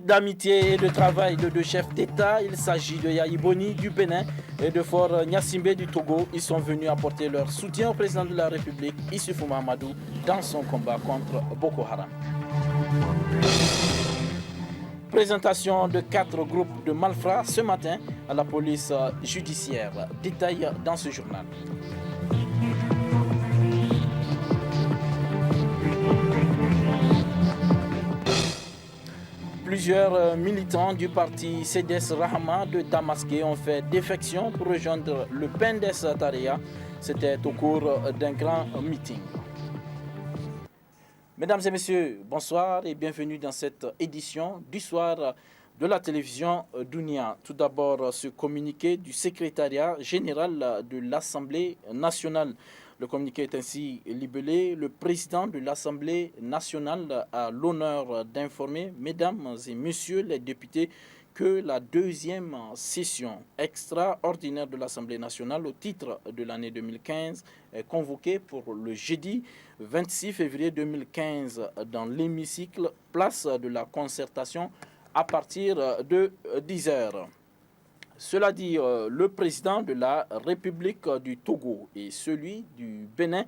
d'amitié et de travail de deux chefs d'État. Il s'agit de Yayi Boni du Bénin et de Faure Gnassingbé du Togo. Ils sont venus apporter leur soutien au président de la République, Issoufou Mahamadou, dans son combat contre Boko Haram. Présentation de 4 groupes de malfrats ce matin à la police judiciaire. Détail dans ce journal. Plusieurs militants du parti CDS Rahama de Tamaské ont fait défection pour rejoindre le Pendes Tareya. C'était au cours d'un grand meeting. Mesdames et messieurs, bonsoir et bienvenue dans cette édition du soir de la télévision Dunia. Tout d'abord, ce communiqué du secrétariat général de l'Assemblée nationale. Le communiqué est ainsi libellé. Le président de l'Assemblée nationale a l'honneur d'informer, mesdames et messieurs les députés, que la deuxième session extraordinaire de l'Assemblée nationale au titre de l'année 2015 est convoquée pour le jeudi 26 février 2015 dans l'hémicycle place de la Concertation à partir de 10 heures. Cela dit, le président de la République du Togo et celui du Bénin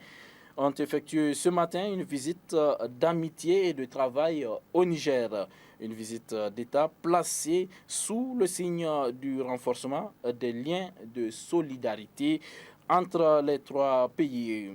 ont effectué ce matin une visite d'amitié et de travail au Niger. Une visite d'État placée sous le signe du renforcement des liens de solidarité entre les trois pays.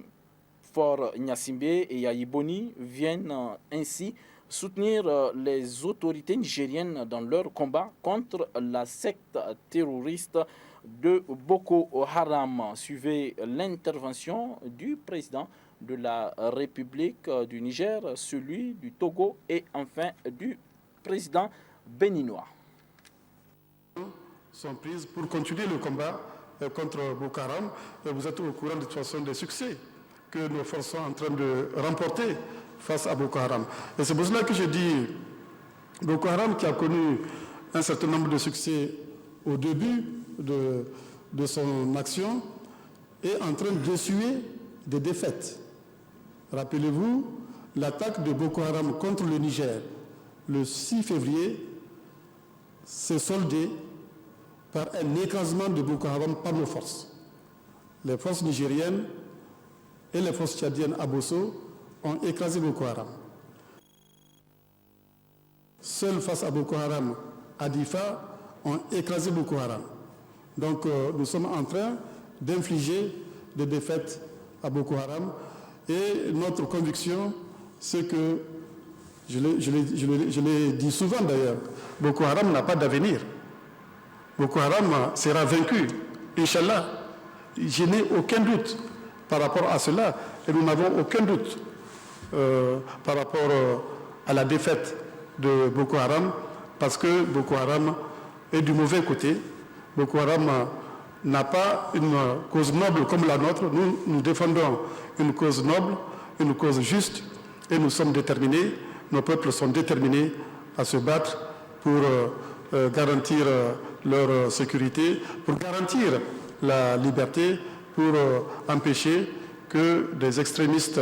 Faure Gnassingbé et Yayi Boni viennent ainsi soutenir les autorités nigériennes dans leur combat contre la secte terroriste de Boko Haram. Suivez l'intervention du président de la République du Niger, celui du Togo et enfin du président béninois. Sont prises pour continuer le combat contre Boko Haram. Et vous êtes au courant de toute façon des succès que nos forces sont en train de remporter face à Boko Haram. Et c'est pour cela que je dis, Boko Haram qui a connu un certain nombre de succès au début de son action, est en train d'essuyer des défaites. Rappelez-vous, l'attaque de Boko Haram contre le Niger, le 6 février, s'est soldée par un écrasement de Boko Haram par nos forces. Les forces nigériennes et les forces tchadiennes à Bosso ont écrasé Boko Haram. Seuls face à Boko Haram, à Difa, ont écrasé Boko Haram. Donc nous sommes en train d'infliger des défaites à Boko Haram. Et notre conviction, c'est que, je l'ai dit souvent d'ailleurs, Boko Haram n'a pas d'avenir. Boko Haram sera vaincu, Inch'Allah. Je n'ai aucun doute par rapport à cela. Et nous n'avons aucun doute par rapport à la défaite de Boko Haram, parce que Boko Haram est du mauvais côté. Boko Haram n'a pas une cause noble comme la nôtre. Nous défendons une cause noble, une cause juste, et nous sommes déterminés, nos peuples sont déterminés à se battre pour garantir leur sécurité, pour garantir la liberté, pour empêcher que des extrémistes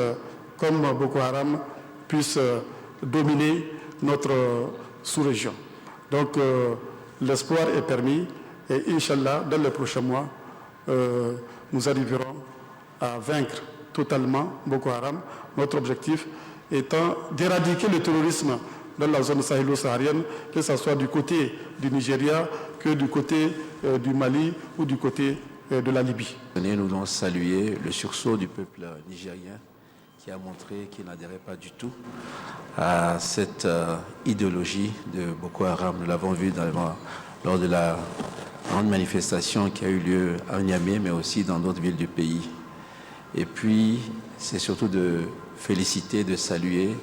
comme Boko Haram puissent dominer notre sous-région. Donc l'espoir est permis et Inch'Allah, dans les prochains mois, nous arriverons à vaincre totalement Boko Haram. Notre objectif étant d'éradiquer le terrorisme dans la zone sahélo-saharienne, que ce soit du côté du Nigeria, que du côté du Mali ou du côté de la Libye. Nous voulons saluer le sursaut du peuple nigérien qui a montré qu'il n'adhérait pas du tout à cette idéologie de Boko Haram. Nous l'avons vu lors de la grande manifestation qui a eu lieu à Niamey, mais aussi dans d'autres villes du pays. Et puis, c'est surtout de féliciter, de saluer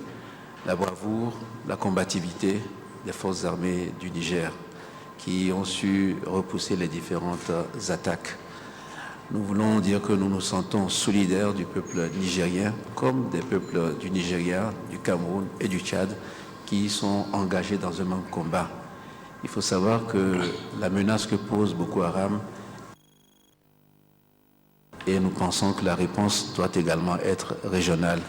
la bravoure, la combativité des forces armées du Niger qui ont su repousser les différentes attaques. Nous voulons dire que nous nous sentons solidaires du peuple nigérien comme des peuples du Nigeria, du Cameroun et du Tchad qui sont engagés dans un même combat. Il faut savoir que la menace que pose Boko Haram, et nous pensons que la réponse doit également être régionale.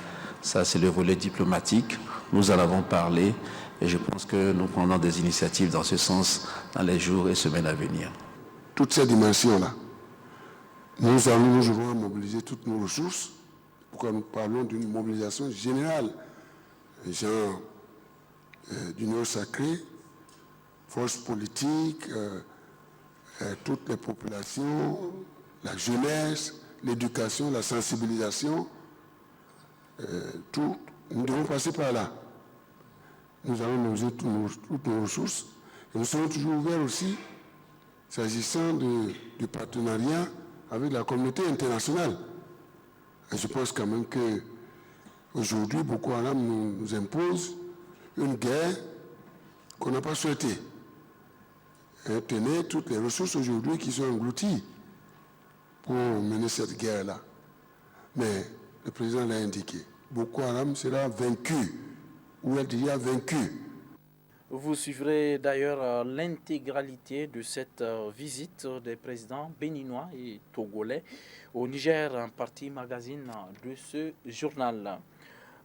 Ça, c'est le volet diplomatique. Nous en avons parlé Et je pense que nous prendrons des initiatives dans ce sens dans les jours et semaines à venir. Toutes ces dimensions-là, nous devons mobiliser toutes nos ressources. Pourquoi nous parlons d'une mobilisation générale, genre d'union sacrée, force politique, toutes les populations, la jeunesse, l'éducation, la sensibilisation, tout, nous devons passer par là. Nous allons mobiliser toutes nos ressources et nous serons toujours ouverts aussi, s'agissant du partenariat avec la communauté internationale. Et je pense quand même qu'aujourd'hui, Boko Haram nous impose une guerre qu'on n'a pas souhaitée. Et tenez toutes les ressources aujourd'hui qui sont englouties pour mener cette guerre-là. Mais le président l'a indiqué, Boko Haram sera vaincu, ou elle dirait vaincu. Vous suivrez d'ailleurs l'intégralité de cette visite des présidents béninois et togolais au Niger, en partie magazine de ce journal.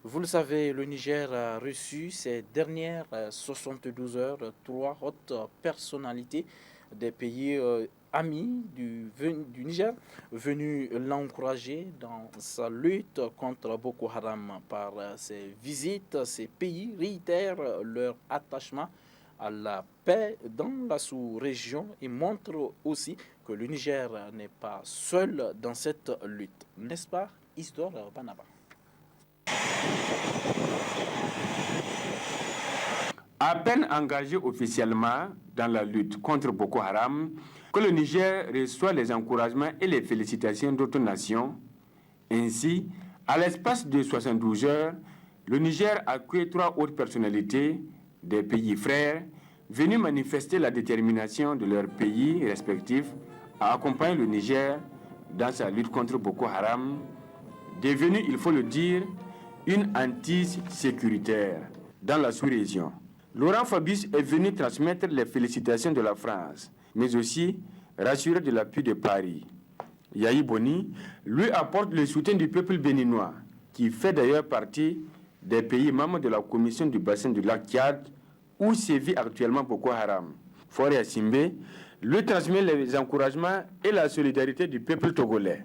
Vous le savez, le Niger a reçu ces dernières 72 heures 3 hautes personnalités des pays amis du Niger, venus l'encourager dans sa lutte contre Boko Haram. Par ces visites, ces pays réitèrent leur attachement à la paix dans la sous-région et montrent aussi que le Niger n'est pas seul dans cette lutte. N'est-ce pas, Isidore Banaba? À peine engagé officiellement dans la lutte contre Boko Haram, que le Niger reçoit les encouragements et les félicitations d'autres nations. Ainsi, à l'espace de 72 heures, le Niger accueille 3 hautes personnalités des pays frères venus manifester la détermination de leurs pays respectifs à accompagner le Niger dans sa lutte contre Boko Haram, devenu, il faut le dire, une hantise sécuritaire dans la sous-région. Laurent Fabius est venu transmettre les félicitations de la France, mais aussi rassurer de l'appui de Paris. Yahi Boni lui apporte le soutien du peuple béninois, qui fait d'ailleurs partie des pays membres de la commission du bassin du lac Tchad, où sévit actuellement Boko Haram. Faure Simbe lui transmet les encouragements et la solidarité du peuple togolais.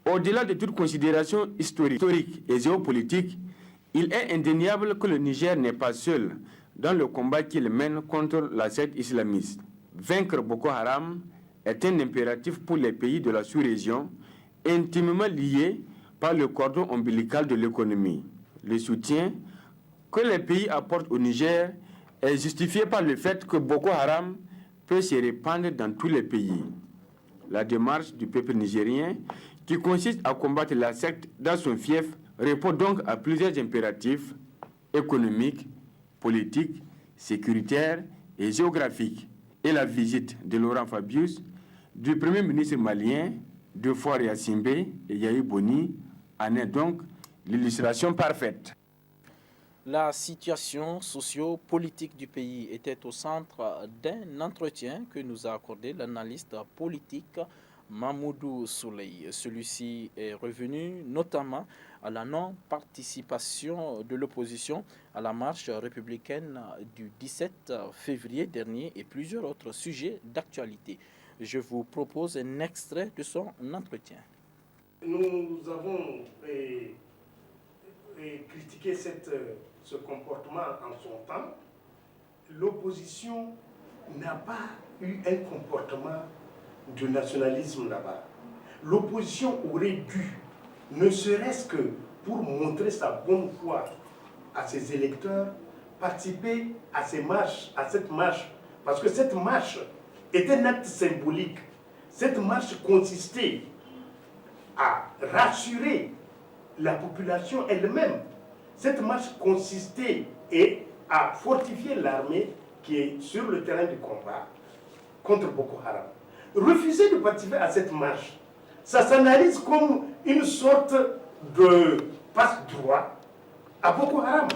Au-delà de toute considération historique et géopolitique, il est indéniable que le Niger n'est pas seul dans le combat qu'il mène contre la secte islamiste. Vaincre Boko Haram est un impératif pour les pays de la sous-région, intimement liés par le cordon ombilical de l'économie. Le soutien que les pays apportent au Niger est justifié par le fait que Boko Haram peut se répandre dans tous les pays. La démarche du peuple nigérien, qui consiste à combattre la secte dans son fief, répond donc à plusieurs impératifs économiques, politiques, sécuritaires et géographiques. Et la visite de Laurent Fabius, du Premier ministre malien, de Faure Simbe et Yahi Boni en est donc l'illustration parfaite. La situation socio-politique du pays était au centre d'un entretien que nous a accordé l'analyste politique Mamoudou Souley. Celui-ci est revenu notamment à la non-participation de l'opposition à la marche républicaine du 17 février dernier et plusieurs autres sujets d'actualité. Je vous propose un extrait de son entretien. Nous avons critiqué ce comportement en son temps. L'opposition n'a pas eu un comportement de nationalisme là-bas. L'opposition aurait dû, ne serait-ce que pour montrer sa bonne foi à ses électeurs, participer à cette marche, parce que cette marche est un acte symbolique. Cette marche consistait à rassurer la population elle-même. Cette marche consistait à fortifier l'armée qui est sur le terrain du combat contre Boko Haram. Refuser de participer à cette marche, ça s'analyse comme une sorte de passe-droit à Boko Haram.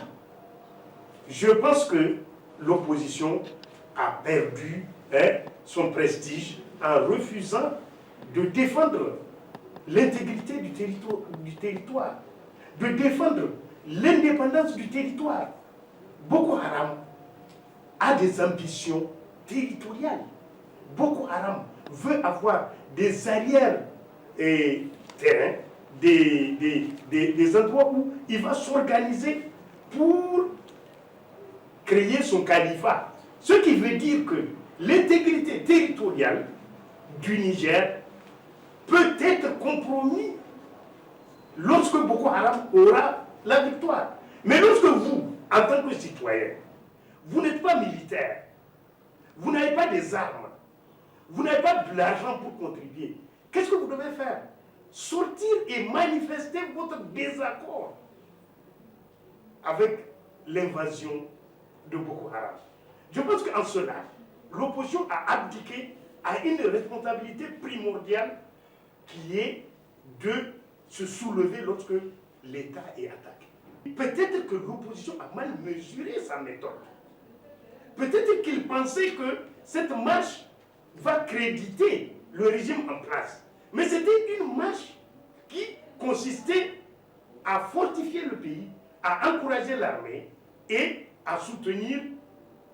Je pense que l'opposition a perdu son prestige en refusant de défendre l'intégrité du territoire, de défendre l'indépendance du territoire. Boko Haram a des ambitions territoriales. Boko Haram veut avoir des arrières terrains, des endroits où il va s'organiser pour créer son califat. Ce qui veut dire que l'intégrité territoriale du Niger peut être compromise lorsque Boko Haram aura la victoire. Mais lorsque vous, en tant que citoyen, vous n'êtes pas militaire, vous n'avez pas des armes, vous n'avez pas de l'argent pour contribuer, qu'est-ce que vous devez faire? Sortir et manifester votre désaccord avec l'invasion de Boko Haram. Je pense qu'en cela, l'opposition a abdiqué à une responsabilité primordiale qui est de se soulever lorsque l'État est attaqué. Peut-être que l'opposition a mal mesuré sa méthode. Peut-être qu'il pensait que cette marche va créditer le régime en place. Mais c'était une marche qui consistait à fortifier le pays, à encourager l'armée et à soutenir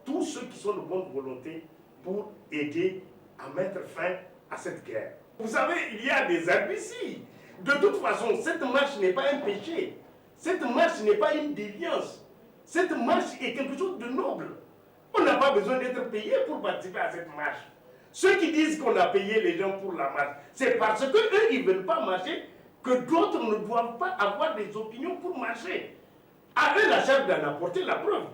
tous ceux qui sont de bonne volonté pour aider à mettre fin à cette guerre. Vous savez, il y a des arbicides. De toute façon, cette marche n'est pas un péché. Cette marche n'est pas une déviance. Cette marche est quelque chose de noble. On n'a pas besoin d'être payé pour participer à cette marche. Ceux qui disent qu'on a payé les gens pour la marche, c'est parce qu'eux, ils ne veulent pas marcher, que d'autres ne doivent pas avoir des opinions pour marcher. À eux la charge d'en apporter la preuve.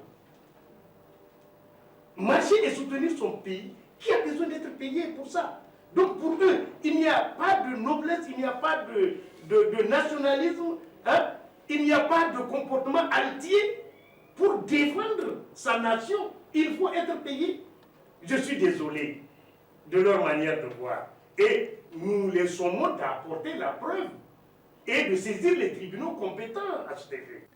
Marcher et soutenir son pays, qui a besoin d'être payé pour ça? Donc pour eux, il n'y a pas de noblesse, il n'y a pas de nationalisme, hein? Il n'y a pas de comportement altier pour défendre sa nation. Il faut être payé. Je suis désolé de leur manière de voir. Et nous les sommons d'apporter la preuve et de saisir les tribunaux compétents à cet effet.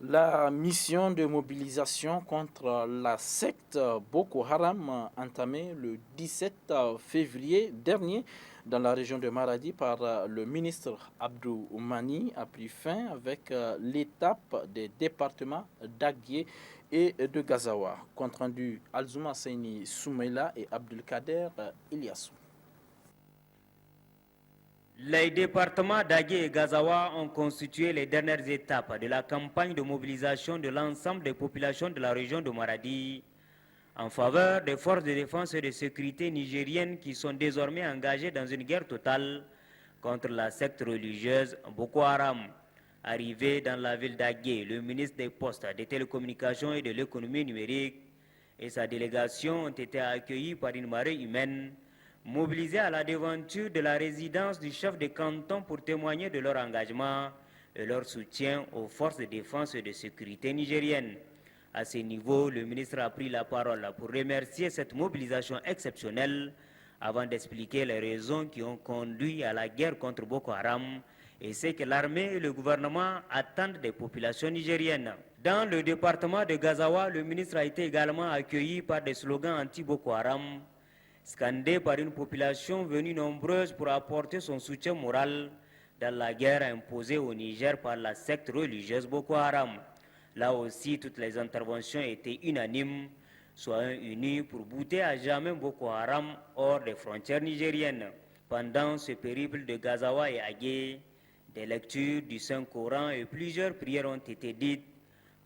La mission de mobilisation contre la secte Boko Haram entamée le 17 février dernier dans la région de Maradi par le ministre Abdou Oumani a pris fin avec l'étape des départements d'Agué et de Gazawa. Compte rendu Alzouma Seini Soumeila et Abdelkader Ilyassou. Les départements d'Agué et Gazawa ont constitué les dernières étapes de la campagne de mobilisation de l'ensemble des populations de la région de Maradi en faveur des forces de défense et de sécurité nigériennes qui sont désormais engagées dans une guerre totale contre la secte religieuse Boko Haram. Arrivé dans la ville d'Agué, le ministre des Postes, des Télécommunications et de l'Économie numérique et sa délégation ont été accueillis par une marée humaine mobilisés à la devanture de la résidence du chef de canton pour témoigner de leur engagement et leur soutien aux forces de défense et de sécurité nigériennes. À ce niveau, le ministre a pris la parole pour remercier cette mobilisation exceptionnelle avant d'expliquer les raisons qui ont conduit à la guerre contre Boko Haram et ce que l'armée et le gouvernement attendent des populations nigériennes. Dans le département de Gazawa, le ministre a été également accueilli par des slogans anti-Boko Haram scandé par une population venue nombreuse pour apporter son soutien moral dans la guerre imposée au Niger par la secte religieuse Boko Haram. Là aussi, toutes les interventions étaient unanimes, soit unies pour bouter à jamais Boko Haram hors des frontières nigériennes. Pendant ce périple de Gazawa et Agué, des lectures du Saint-Coran et plusieurs prières ont été dites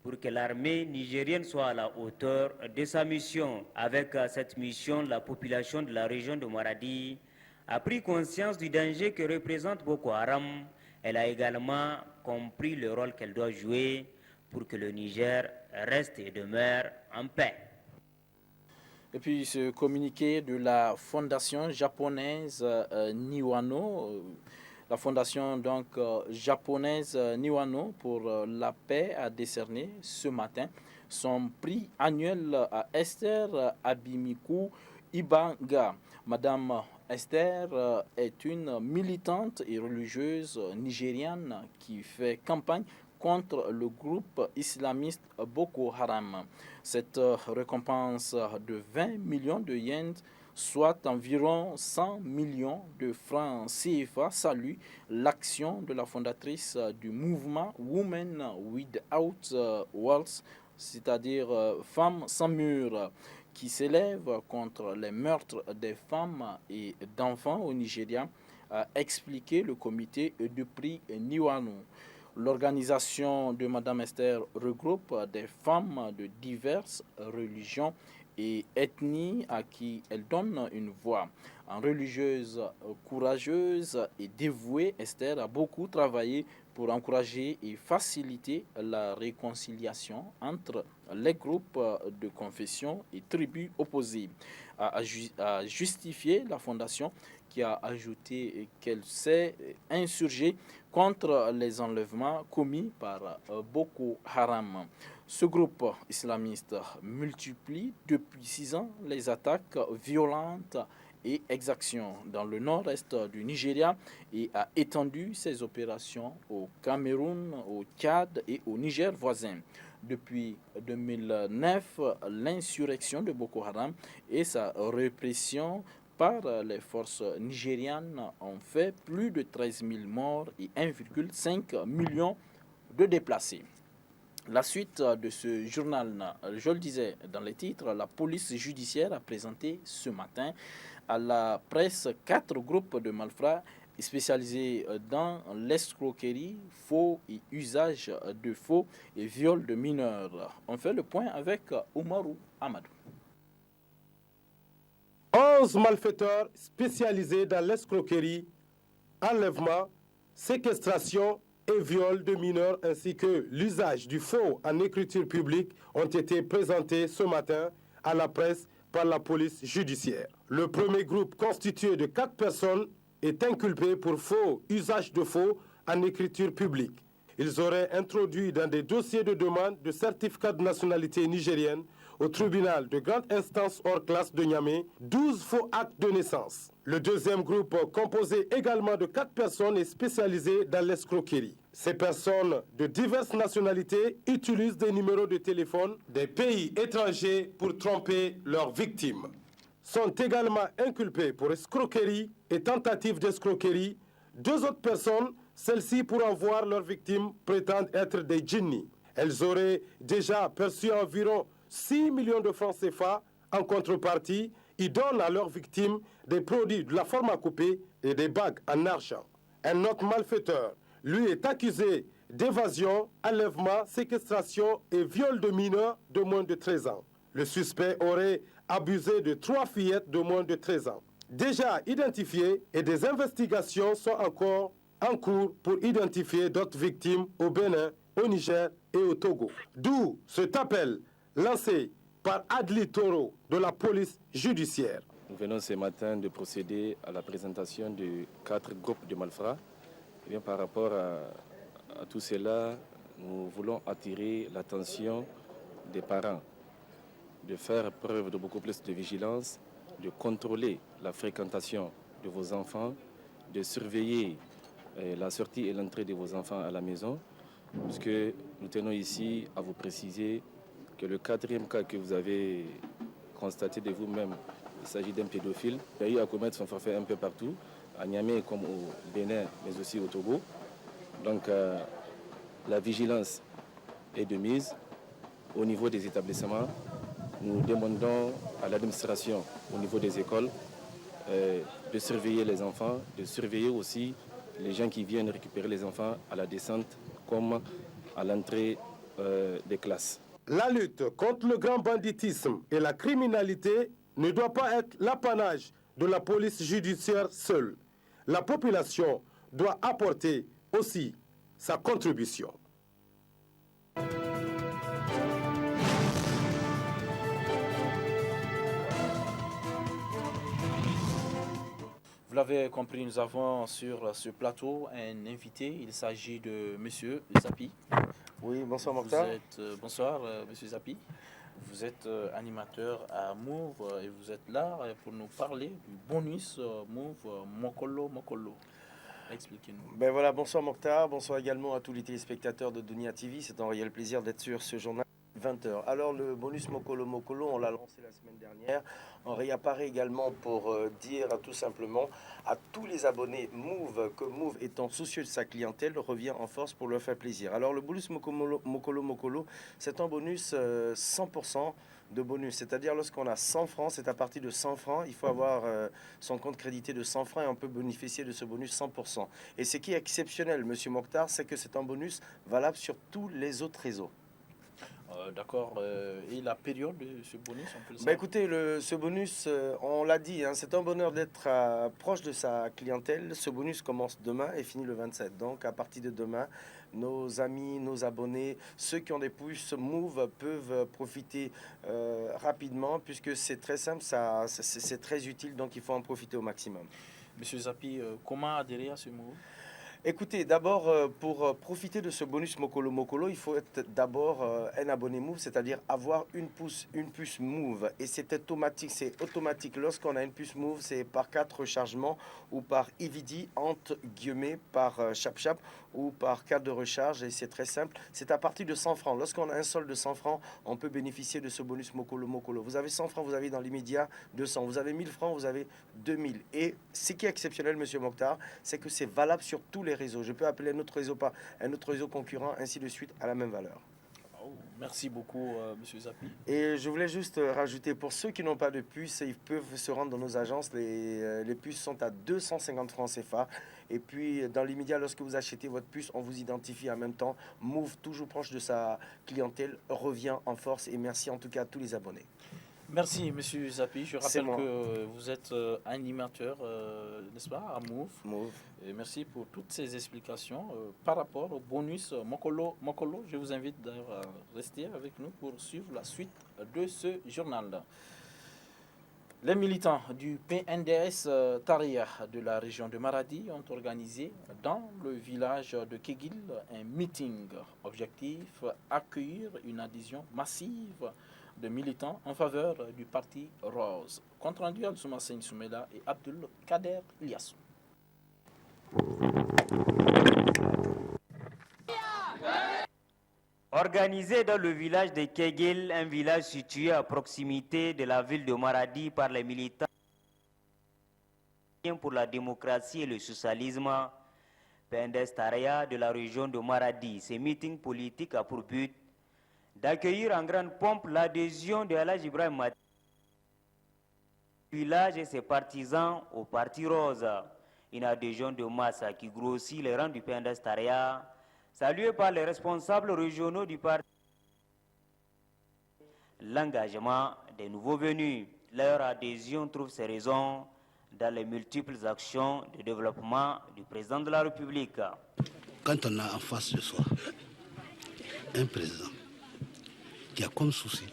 pour que l'armée nigérienne soit à la hauteur de sa mission. Avec cette mission, la population de la région de Maradi a pris conscience du danger que représente Boko Haram. Elle a également compris le rôle qu'elle doit jouer pour que le Niger reste et demeure en paix. Et puis ce communiqué de la fondation japonaise Niwano, la fondation donc japonaise Niwano pour la paix a décerné ce matin son prix annuel à Esther Abimiku Ibanga. Madame Esther est une militante et religieuse nigériane qui fait campagne contre le groupe islamiste Boko Haram. Cette récompense de 20 millions de yens, soit environ 100 millions de francs CFA, salue l'action de la fondatrice du mouvement Women Without Walls, c'est-à-dire Femmes sans mur, qui s'élève contre les meurtres des femmes et d'enfants au Nigeria, a expliqué le comité de prix Niwanu. L'organisation de Mme Esther regroupe des femmes de diverses religions et ethnies à qui elle donne une voix. En religieuse courageuse et dévouée, Esther a beaucoup travaillé pour encourager et faciliter la réconciliation entre les groupes de confession et tribus opposées. A justifié la fondation qui a ajouté qu'elle s'est insurgée contre les enlèvements commis par Boko Haram. Ce groupe islamiste multiplie depuis 6 ans les attaques violentes et exactions dans le nord-est du Nigeria et a étendu ses opérations au Cameroun, au Tchad et au Niger voisin. Depuis 2009, l'insurrection de Boko Haram et sa répression par les forces nigérianes ont fait plus de 13 000 morts et 1,5 million de déplacés. La suite de ce journal, je le disais dans les titres, la police judiciaire a présenté ce matin à la presse 4 groupes de malfrats spécialisés dans l'escroquerie, faux et usage de faux et viol de mineurs. On fait le point avec Oumarou Amadou. 11 malfaiteurs spécialisés dans l'escroquerie, enlèvement, séquestration et viol de mineurs ainsi que l'usage du faux en écriture publique ont été présentés ce matin à la presse par la police judiciaire. Le premier groupe, constitué de 4 personnes, est inculpé pour faux usage de faux en écriture publique. Ils auraient introduit dans des dossiers de demande de certificat de nationalité nigérienne au tribunal de grande instance hors classe de Niamey 12 faux actes de naissance. Le deuxième groupe, composé également de 4 personnes, est spécialisé dans l'escroquerie. Ces personnes de diverses nationalités utilisent des numéros de téléphone des pays étrangers pour tromper leurs victimes. Sont également inculpés pour escroquerie et tentative d'escroquerie 2 autres personnes. Celles-ci, pour en voir leurs victimes, prétendent être des djinnis. Elles auraient déjà perçu environ 6 millions de francs CFA en contrepartie. Ils donnent à leurs victimes des produits de la pharmacopée et des bagues en argent. Un autre malfaiteur, lui, est accusé d'évasion, enlèvement, séquestration et viol de mineurs de moins de 13 ans. Le suspect aurait abusé de 3 fillettes de moins de 13 ans. Déjà identifiées, et des investigations sont encore en cours pour identifier d'autres victimes au Bénin, au Niger et au Togo. D'où cet appel lancé par Adli Toro de la police judiciaire. Nous venons ce matin de procéder à la présentation de 4 groupes de malfrats. Et bien, par rapport à tout cela, nous voulons attirer l'attention des parents, de faire preuve de beaucoup plus de vigilance, de contrôler la fréquentation de vos enfants, de surveiller la sortie et l'entrée de vos enfants à la maison, puisque nous tenons ici à vous préciser que le 4e cas que vous avez constaté de vous-même, il s'agit d'un pédophile. Il a eu à commettre son forfait un peu partout, à Niamey comme au Bénin, mais aussi au Togo. Donc la vigilance est de mise. Au niveau des établissements, nous demandons à l'administration, au niveau des écoles, de surveiller les enfants, de surveiller aussi les gens qui viennent récupérer les enfants à la descente comme à l'entrée des classes. La lutte contre le grand banditisme et la criminalité ne doit pas être l'apanage de la police judiciaire seule. La population doit apporter aussi sa contribution. Vous l'avez compris, nous avons sur ce plateau un invité. Il s'agit de M. Zapi. Oui, bonsoir Mokhtar. Bonsoir M. Zapi. Vous êtes animateur à Move et vous êtes là pour nous parler du bonus Move Mokolo. Expliquez-nous. Ben voilà, bonsoir Mokhtar, bonsoir également à tous les téléspectateurs de Dunia TV. C'est un réel plaisir d'être sur ce journal 20h. Alors le bonus Mokolo Mokolo, on l'a lancé la semaine dernière. On réapparaît également pour dire tout simplement à tous les abonnés Move que Move, étant soucieux de sa clientèle, revient en force pour leur faire plaisir. Alors le bonus Mokolo Mokolo, c'est un bonus 100% de bonus. C'est-à-dire lorsqu'on a 100 francs, c'est à partir de 100 francs, il faut avoir son compte crédité de 100 francs et on peut bénéficier de ce bonus 100%. Et ce qui est exceptionnel, Monsieur Mokhtar, c'est que c'est un bonus valable sur tous les autres réseaux. D'accord. Et la période de ce bonus, on peut le savoir? Écoutez, ce bonus, on l'a dit, hein, c'est un bonheur d'être proche de sa clientèle. Ce bonus commence demain et finit le 27. Donc, à partir de demain, nos amis, nos abonnés, ceux qui ont des puces Move peuvent profiter rapidement puisque c'est très simple, c'est très utile, donc il faut en profiter au maximum. Monsieur Zapi, comment adhérer à ce Move? Écoutez, d'abord, pour profiter de ce bonus Mokolo Mokolo, il faut être d'abord un abonné Move, c'est-à-dire avoir une puce Move. Et c'est automatique. Lorsqu'on a une puce Move, c'est par 4 rechargements ou par EVD, entre guillemets, par Chap ou par carte de recharge. Et c'est très simple. C'est à partir de 100 francs. Lorsqu'on a un solde de 100 francs, on peut bénéficier de ce bonus Mokolo Mokolo. Vous avez 100 francs, vous avez dans l'immédiat 200. Vous avez 1000 francs, vous avez 2000. Et ce qui est exceptionnel, Monsieur Mokhtar, c'est que c'est valable sur tous les réseaux. Je peux appeler un autre réseau concurrent, ainsi de suite, à la même valeur. Merci beaucoup, Monsieur Zapi. Et je voulais juste rajouter, pour ceux qui n'ont pas de puce, ils peuvent se rendre dans nos agences. Les puces sont à 250 francs CFA. Et puis, dans l'immédiat, lorsque vous achetez votre puce, on vous identifie en même temps. Move, toujours proche de sa clientèle, revient en force. Et merci en tout cas à tous les abonnés. Merci, Monsieur Zapi. Je rappelle que vous êtes animateur, n'est-ce pas, à Move. Et merci pour toutes ces explications. Par rapport au bonus Mokolo Mokolo, je vous invite d'ailleurs à rester avec nous pour suivre la suite de ce journal. Les militants du PNDS Taria de la région de Maradi ont organisé dans le village de Kegil un meeting. Objectif, accueillir une adhésion massive de militants en faveur du parti Rose. Compte rendu à Soumassène Soumela et Abdul Kader Iliassou. Organisé dans le village de Kegel, un village situé à proximité de la ville de Maradi par les militants pour la démocratie et le socialisme, PNDS Taria de la région de Maradi. Ce meeting politique a pour but d'accueillir en grande pompe l'adhésion de Alhaj Ibrahim Mati, village et ses partisans au Parti Rose. Une adhésion de masse qui grossit les rangs du PNDS Taria, salué par les responsables régionaux du parti. L'engagement des nouveaux venus, leur adhésion trouve ses raisons dans les multiples actions de développement du président de la République. Quand on a en face de soi un président qui a comme souci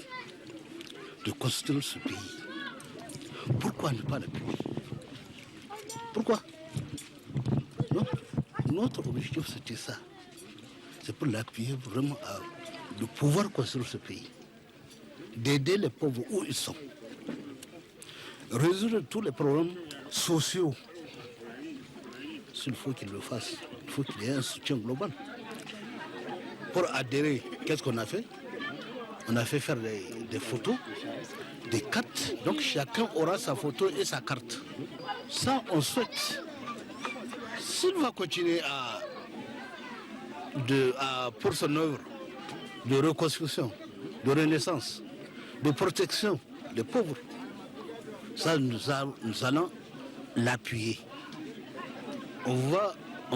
de construire ce pays, pourquoi ne pas l'appuyer? Pourquoi? Notre objectif, c'était ça. C'est pour l'appuyer vraiment de pouvoir construire ce pays, d'aider les pauvres où ils sont, résoudre tous les problèmes sociaux. S'il faut qu'il le fasse, il faut qu'il y ait un soutien global. Pour adhérer, qu'est-ce qu'on a fait? On a fait faire des photos, des cartes. Donc chacun aura sa photo et sa carte. Ça, on souhaite. S'il va continuer pour son œuvre de reconstruction, de renaissance, de protection des pauvres, ça, nous allons l'appuyer. On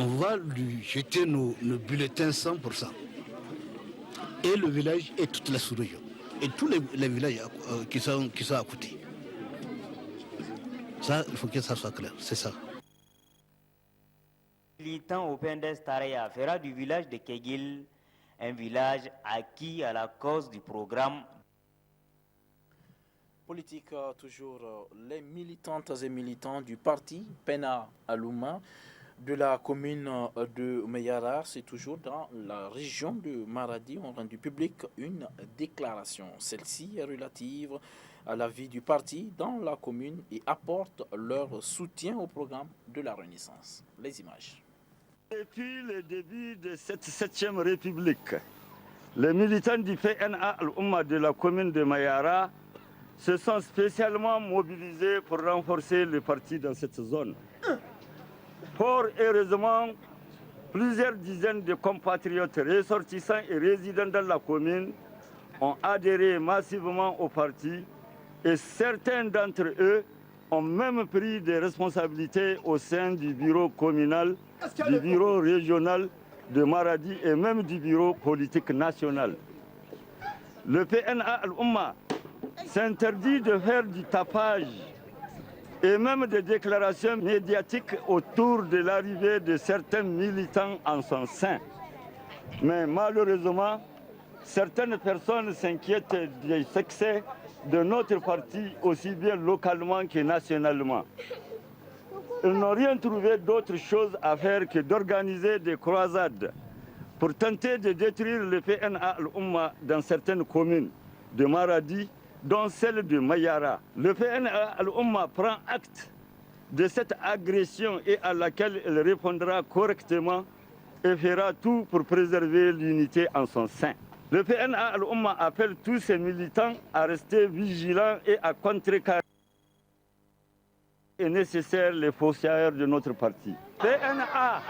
va lui jeter nos bulletins 100%. Et le village et toute la sous-région. Et tous les villages qui sont à côté. Ça, il faut que ça soit clair, c'est ça. Militant au PNDS Taria fera du village de Kegil un village acquis à la cause du programme. Politique, toujours les militantes et militants du parti Pena Alouma de la commune de Meyara, c'est toujours dans la région de Maradi, ont rendu public une déclaration. Celle-ci est relative à la vie du parti dans la commune et apporte leur soutien au programme de la Renaissance. Les images. Depuis le début de cette 7e République, Les militants du PNA Al-Oumma de la commune de Mayara se sont spécialement mobilisés pour renforcer le parti dans cette zone. Fort heureusement, plusieurs dizaines de compatriotes ressortissants et résidents dans la commune ont adhéré massivement au parti et certains d'entre eux ont même pris des responsabilités au sein du bureau communal, du bureau régional de Maradi et même du bureau politique national. Le PNA Al-Oumma s'interdit de faire du tapage et même des déclarations médiatiques autour de l'arrivée de certains militants en son sein. Mais malheureusement, certaines personnes s'inquiètent du succès de notre parti aussi bien localement que nationalement. Ils n'ont rien trouvé d'autre chose à faire que d'organiser des croisades pour tenter de détruire le PNA Al-Oumma dans certaines communes de Maradi, dont celle de Mayara. Le PNA Al-Oumma prend acte de cette agression et à laquelle il répondra correctement et fera tout pour préserver l'unité en son sein. Le PNA Al-Oumma appelle tous ses militants à rester vigilants et à contrecarrer est nécessaire les fossoyeurs de notre parti. PNA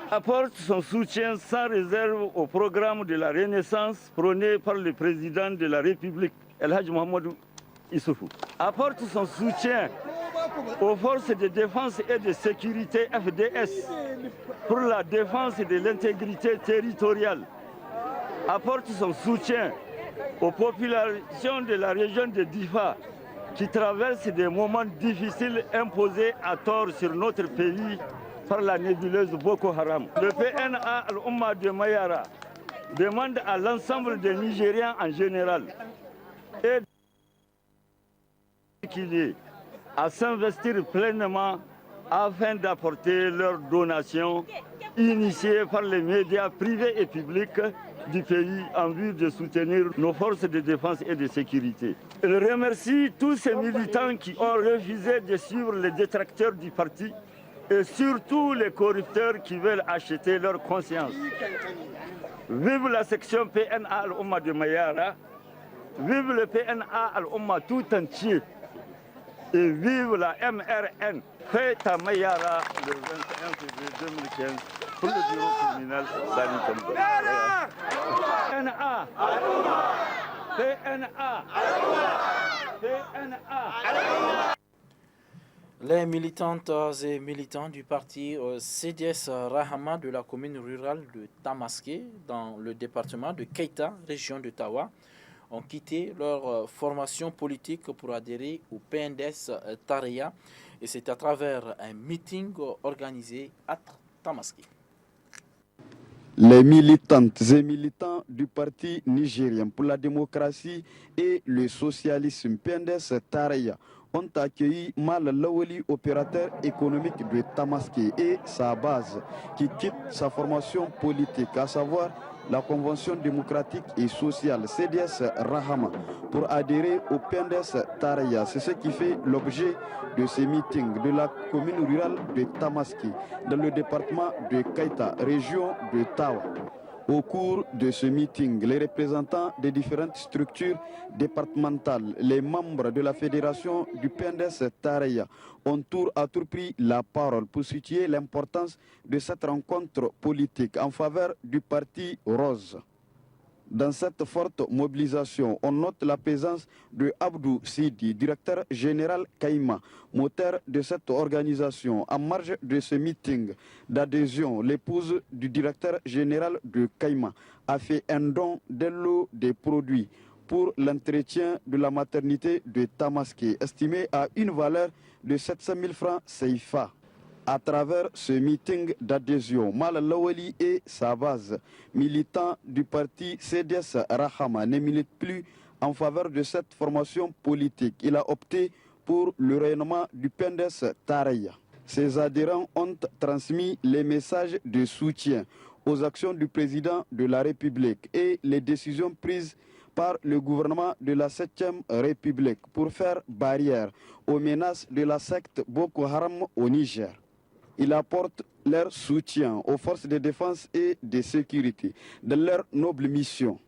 apporte son soutien sans réserve au programme de la Renaissance prôné par le président de la République, El Hadj Mohamedou Issoufou. Apporte son soutien aux forces de défense et de sécurité FDS pour la défense de l'intégrité territoriale. Apporte son soutien aux populations de la région de Difa qui traversent des moments difficiles imposés à tort sur notre pays par la nébuleuse Boko Haram. Le PNA Al-Oumma de Mayara demande à l'ensemble des Nigériens en général et à s'investir pleinement afin d'apporter leurs donations initiées par les médias privés et publics du pays en vue de soutenir nos forces de défense et de sécurité. Je remercie tous ces militants qui ont refusé de suivre les détracteurs du parti et surtout les corrupteurs qui veulent acheter leur conscience. Vive la section PNA Al-Oumma de Mayara, vive le PNA Al-Oumma tout entier et vive la MRN. Fête à Mayara le 21 février 2015 pour le bureau communal Sani Tombo. PNA PNA PNA. Les militantes et militants du parti CDS Rahama de la commune rurale de Tamaské, dans le département de Keita, région de Tawa, ont quitté leur formation politique pour adhérer au PNDS Tareya, et c'est à travers un meeting organisé à Tamaské. Les militantes et militants du parti nigérien pour la démocratie et le socialisme PNDS Tareya ont accueilli Mal Lawali, opérateur économique de Tamaské, et sa base, qui quitte sa formation politique, à savoir la Convention démocratique et sociale CDS Rahama, pour adhérer au PNDS Tareya. C'est ce qui fait l'objet de ces meetings de la commune rurale de Tamaské, dans le département de Keita, région de Tawa. Au cours de ce meeting, les représentants des différentes structures départementales, les membres de la fédération du PNDS Tareya ont tour à tour pris la parole pour situer l'importance de cette rencontre politique en faveur du parti Rose. Dans cette forte mobilisation, on note la présence de Abdou Sidi, directeur général Kaïma, moteur de cette organisation. En marge de ce meeting d'adhésion, l'épouse du directeur général de Kaïma a fait un don d'un lot de produits pour l'entretien de la maternité de Tamaské, estimé à une valeur de 700 000 francs CFA. À travers ce meeting d'adhésion, Mal Lawali et sa base, militant du parti CDS Rahama, ne milite plus en faveur de cette formation politique. Il a opté pour le rayonnement du PNDS Tareya. Ses adhérents ont transmis les messages de soutien aux actions du président de la République et les décisions prises par le gouvernement de la 7e République pour faire barrière aux menaces de la secte Boko Haram au Niger. Il apporte leur soutien aux forces de défense et de sécurité dans leur noble mission.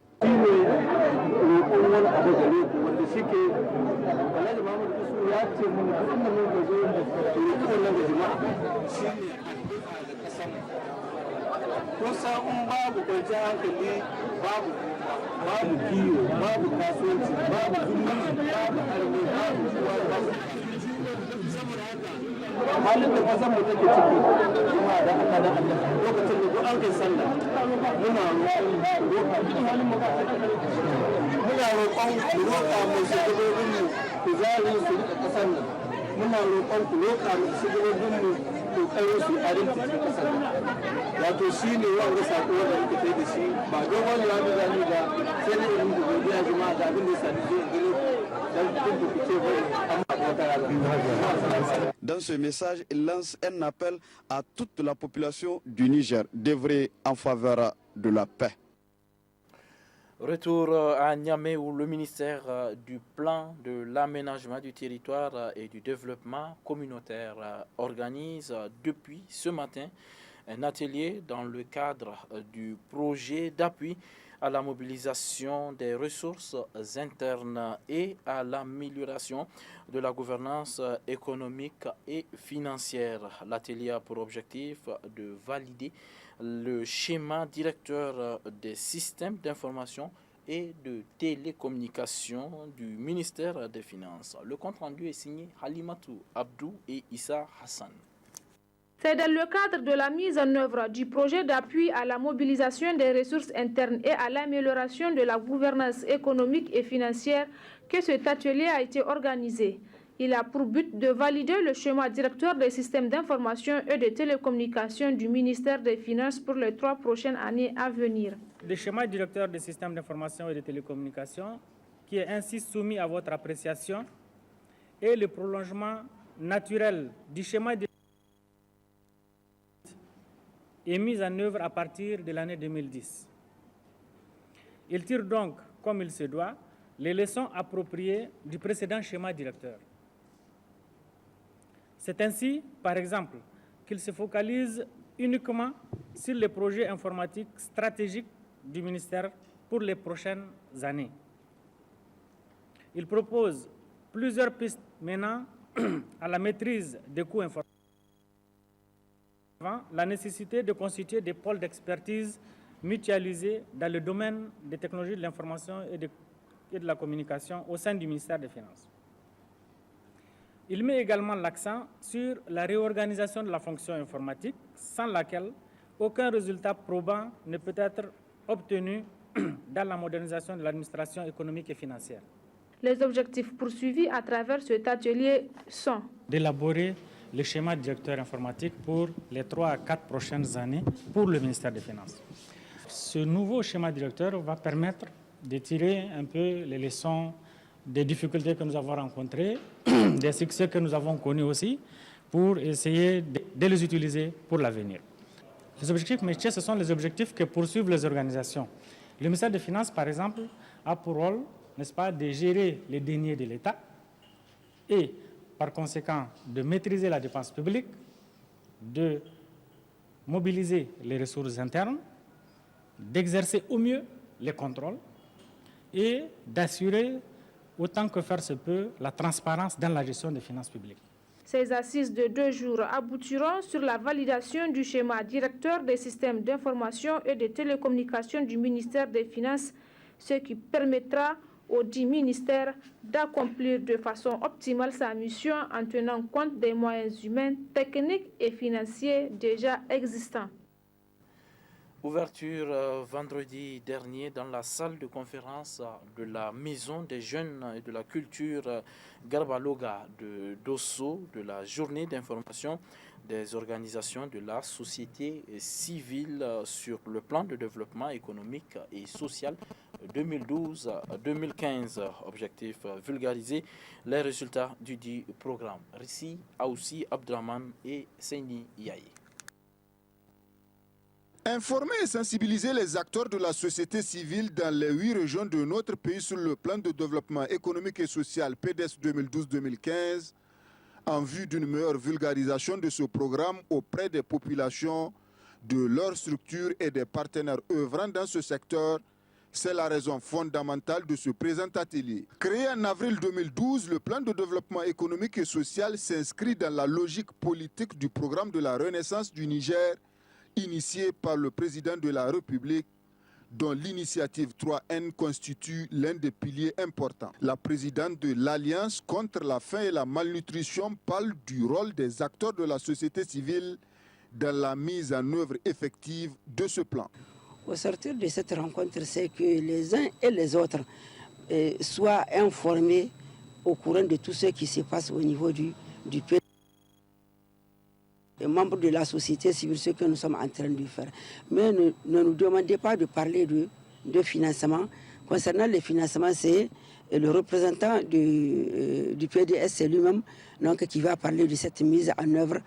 kusa in babu kwanciyar hankali babu kiwo babu kasuwanci babu zumunci babu harbi babu zuwa babu saboda haka halin da kasan mu take ciki kuma da haka da Allah lokacin da an kai sallah muna roƙon mu shugabannin mu ku zari su rika kasar nan muna roƙon ku roƙa mu shugabannin mu kokarin su a rinta cikin kasar wato shi ne wanda sako wanda muka kai da shi ba don wani wani zani ba sai ne in ku godiya jama'a da abin da ya sani zai gare dan kun ku ce bai amma da wata rana. Dans ce message, il lance un appel à toute la population du Niger d'œuvrer en faveur de la paix. Retour à Niamey où le ministère du Plan de l'aménagement du territoire et du développement communautaire organise depuis ce matin un atelier dans le cadre du projet d'appui à la mobilisation des ressources internes et à l'amélioration de la gouvernance économique et financière. L'atelier a pour objectif de valider le schéma directeur des systèmes d'information et de télécommunication du ministère des Finances. Le compte rendu est signé Halimatou Abdou et Issa Hassan. C'est dans le cadre de la mise en œuvre du projet d'appui à la mobilisation des ressources internes et à l'amélioration de la gouvernance économique et financière que cet atelier a été organisé. Il a pour but de valider le schéma directeur des systèmes d'information et de télécommunication du ministère des Finances pour les 3 prochaines années à venir. Le schéma directeur des systèmes d'information et de télécommunication, qui est ainsi soumis à votre appréciation, est le prolongement naturel du schéma est mis en œuvre à partir de l'année 2010. Il tire donc, comme il se doit, les leçons appropriées du précédent schéma directeur. C'est ainsi, par exemple, qu'il se focalise uniquement sur les projets informatiques stratégiques du ministère pour les prochaines années. Il propose plusieurs pistes menant à la maîtrise des coûts informatiques. La nécessité de constituer des pôles d'expertise mutualisés dans le domaine des technologies de l'information et de la communication au sein du ministère des Finances. Il met également l'accent sur la réorganisation de la fonction informatique, sans laquelle aucun résultat probant ne peut être obtenu dans la modernisation de l'administration économique et financière. Les objectifs poursuivis à travers cet atelier sont d'élaborer le schéma directeur informatique pour les 3 à 4 prochaines années pour le ministère des Finances. Ce nouveau schéma directeur va permettre de tirer un peu les leçons des difficultés que nous avons rencontrées, des succès que nous avons connus aussi, pour essayer de les utiliser pour l'avenir. Les objectifs métiers, ce sont les objectifs que poursuivent les organisations. Le ministère des Finances, par exemple, a pour rôle, n'est-ce pas, de gérer les deniers de l'État et, par conséquent, de maîtriser la dépense publique, de mobiliser les ressources internes, d'exercer au mieux les contrôles et d'assurer, autant que faire se peut, la transparence dans la gestion des finances publiques. Ces assises de 2 jours aboutiront sur la validation du schéma directeur des systèmes d'information et de télécommunications du ministère des Finances, ce qui permettra aux 10 ministères d'accomplir de façon optimale sa mission en tenant compte des moyens humains, techniques et financiers déjà existants. Ouverture vendredi dernier dans la salle de conférence de la Maison des Jeunes et de la Culture Garbaloga de Dosso de la journée d'information des organisations de la société civile sur le plan de développement économique et social 2012-2015. Objectif vulgariser les résultats du dit programme. Rissi, Aoussi, Abdraman et Seini Yaye. Informer et sensibiliser les acteurs de la société civile dans les 8 régions de notre pays sur le plan de développement économique et social PDS 2012-2015 en vue d'une meilleure vulgarisation de ce programme auprès des populations, de leurs structures et des partenaires œuvrant dans ce secteur. C'est la raison fondamentale de ce présent atelier. Créé en avril 2012, le plan de développement économique et social s'inscrit dans la logique politique du programme de la Renaissance du Niger, initié par le président de la République, dont l'initiative 3N constitue l'un des piliers importants. La présidente de l'Alliance contre la faim et la malnutrition parle du rôle des acteurs de la société civile dans la mise en œuvre effective de ce plan. Au sortir de cette rencontre, c'est que les uns et les autres soient informés au courant de tout ce qui se passe au niveau du pays. Les membres de la société civile, ce que nous sommes en train de faire. Mais ne nous demandez pas de parler de financement. Concernant les financements, c'est le représentant du PDS, c'est lui-même qui va parler de cette mise en œuvre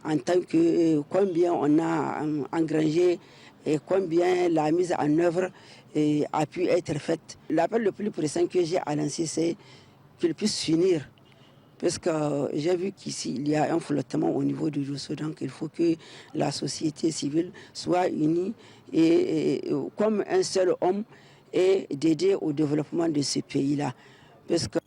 en tant que combien on a engrangé et combien la mise en œuvre a pu être faite. L'appel le plus pressant que j'ai à lancer, c'est qu'il puisse finir. Parce que j'ai vu qu'ici, il y a un flottement au niveau du dossier. Donc, il faut que la société civile soit unie et comme un seul homme et d'aider au développement de ce pays-là. Parce que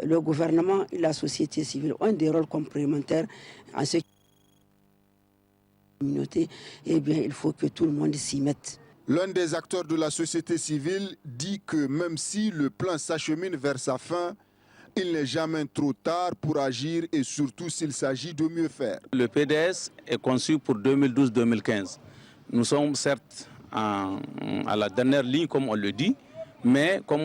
le gouvernement et la société civile ont des rôles complémentaires en ce qui est la communauté. Eh bien, il faut que tout le monde s'y mette. L'un des acteurs de la société civile dit que même si le plan s'achemine vers sa fin, il n'est jamais trop tard pour agir et surtout s'il s'agit de mieux faire. Le PDS est conçu pour 2012-2015. Nous sommes certes à la dernière ligne, comme on le dit, mais comme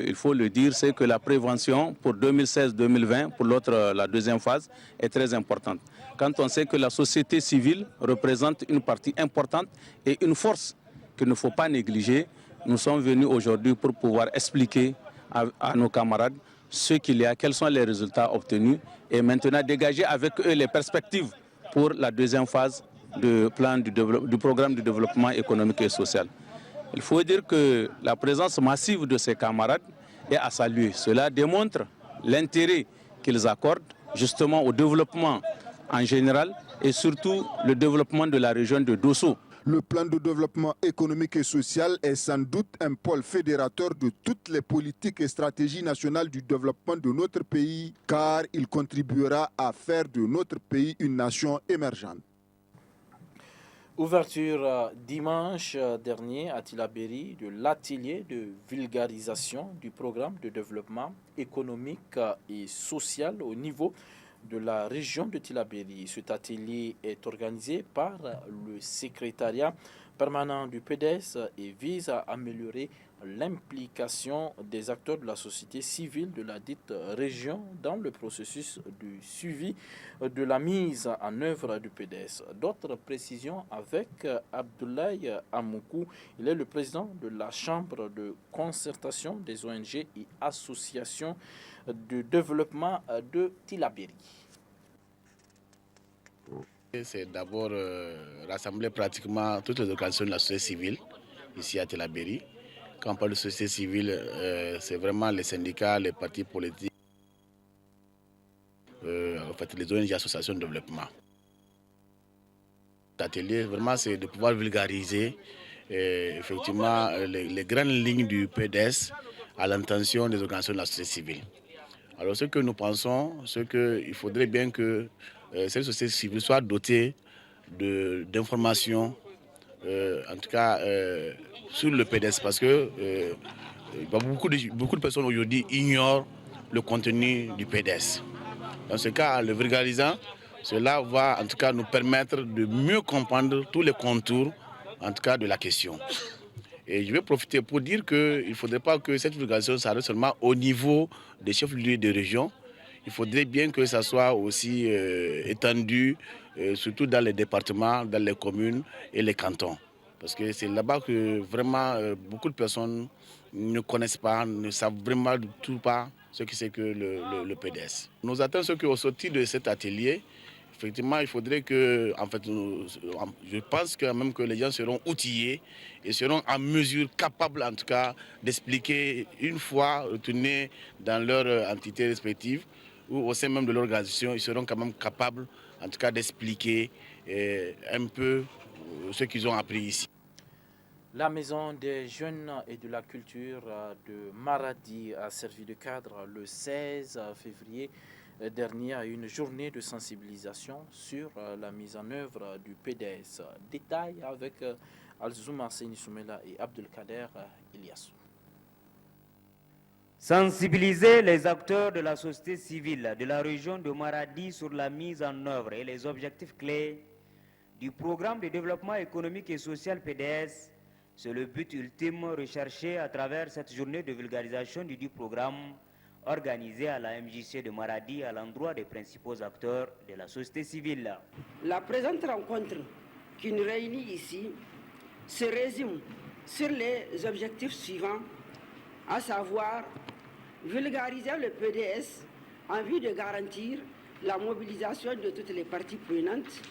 il faut le dire, c'est que la prévention pour 2016-2020, pour la deuxième phase, est très importante. Quand on sait que la société civile représente une partie importante et une force qu'il ne faut pas négliger, nous sommes venus aujourd'hui pour pouvoir expliquer à nos camarades ce qu'il y a, quels sont les résultats obtenus et maintenant dégager avec eux les perspectives pour la deuxième phase du programme de développement économique et social. Il faut dire que la présence massive de ces camarades est à saluer. Cela démontre l'intérêt qu'ils accordent justement au développement en général et surtout le développement de la région de Dosso. Le plan de développement économique et social est sans doute un pôle fédérateur de toutes les politiques et stratégies nationales du développement de notre pays, car il contribuera à faire de notre pays une nation émergente. Ouverture dimanche dernier à Tillabéri de l'atelier de vulgarisation du programme de développement économique et social au niveau de la région de Tillabéri. Cet atelier est organisé par le secrétariat permanent du PDS et vise à améliorer l'implication des acteurs de la société civile de la dite région dans le processus du suivi de la mise en œuvre du PDS. D'autres précisions avec Abdoulaye Amoukou. Il est le président de la Chambre de concertation des ONG et associations de développement de Tillabéri. C'est d'abord rassembler pratiquement toutes les organisations de la société civile ici à Tillabéri. Quand on parle de société civile, c'est vraiment les syndicats, les partis politiques, les ONG, associations de développement. L'atelier, vraiment, c'est de pouvoir vulgariser effectivement les grandes lignes du PDS à l'intention des organisations de la société civile. Alors ce que nous pensons, c'est qu'il faudrait bien que cette société civile soit dotée d'informations, en tout cas sur le PDS, parce que beaucoup de personnes aujourd'hui ignorent le contenu du PDS. Dans ce cas, en le vulgarisant, cela va en tout cas nous permettre de mieux comprendre tous les contours, en tout cas de la question. Et je vais profiter pour dire qu'il ne faudrait pas que cette vulgarisation s'arrête seulement au niveau des chefs-lieux de région. Il faudrait bien que ça soit aussi étendu, surtout dans les départements, dans les communes et les cantons. Parce que c'est là-bas que vraiment beaucoup de personnes ne connaissent pas, ne savent vraiment tout pas ce que c'est que le PDS. Nous attendons ce qu'au sortir de cet atelier, Effectivement, il faudrait que, en fait, je pense quand même que les gens seront outillés et seront en mesure, capables en tout cas, d'expliquer une fois retournés dans leur entité respective ou au sein même de l'organisation, ils seront quand même capables en tout cas d'expliquer un peu ce qu'ils ont appris ici. La Maison des Jeunes et de la Culture de Maradi a servi de cadre le 16 février dernier à une journée de sensibilisation sur la mise en œuvre du PDS. Détail avec Alzouma Seyni Soumela et Abdelkader Iliassou. Sensibiliser les acteurs de la société civile de la région de Maradi sur la mise en œuvre et les objectifs clés du programme de développement économique et social PDS, c'est le but ultime recherché à travers cette journée de vulgarisation du programme organisée à la MJC de Maradi à l'endroit des principaux acteurs de la société civile. La présente rencontre qui nous réunit ici se résume sur les objectifs suivants, à savoir vulgariser le PDS en vue de garantir la mobilisation de toutes les parties prenantes,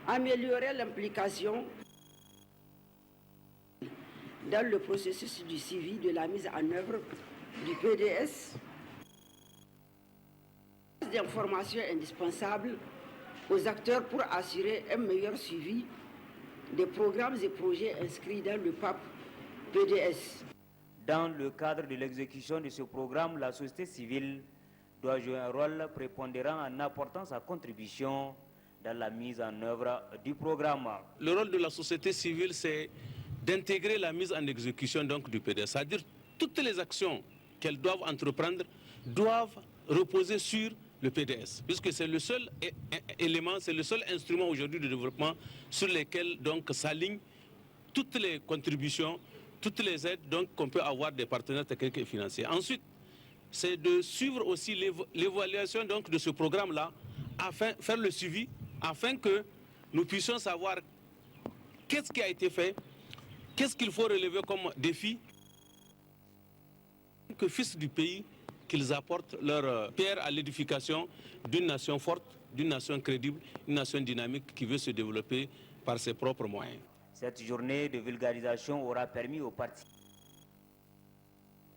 améliorer l'implication dans le processus du suivi de la mise en œuvre du PDS, d'informations indispensables aux acteurs pour assurer un meilleur suivi des programmes et projets inscrits dans le PAP PDS. Dans le cadre de l'exécution de ce programme, la société civile doit jouer un rôle prépondérant en apportant sa contribution dans la mise en œuvre du programme. Le rôle de la société civile, c'est d'intégrer la mise en exécution donc, du PDS. C'est-à-dire toutes les actions qu'elles doivent entreprendre doivent reposer sur le PDS, puisque c'est le seul élément, c'est le seul instrument aujourd'hui de développement sur lequel s'alignent toutes les contributions, toutes les aides qu'on peut avoir des partenaires techniques et financiers. Ensuite, c'est de suivre aussi l'évaluation de ce programme-là, afin de faire le suivi, afin que nous puissions savoir qu'est-ce qui a été fait, qu'est-ce qu'il faut relever comme défi, que fils du pays, qu'ils apportent leur pierre à l'édification d'une nation forte, d'une nation crédible, une nation dynamique qui veut se développer par ses propres moyens. Cette journée de vulgarisation aura permis aux participants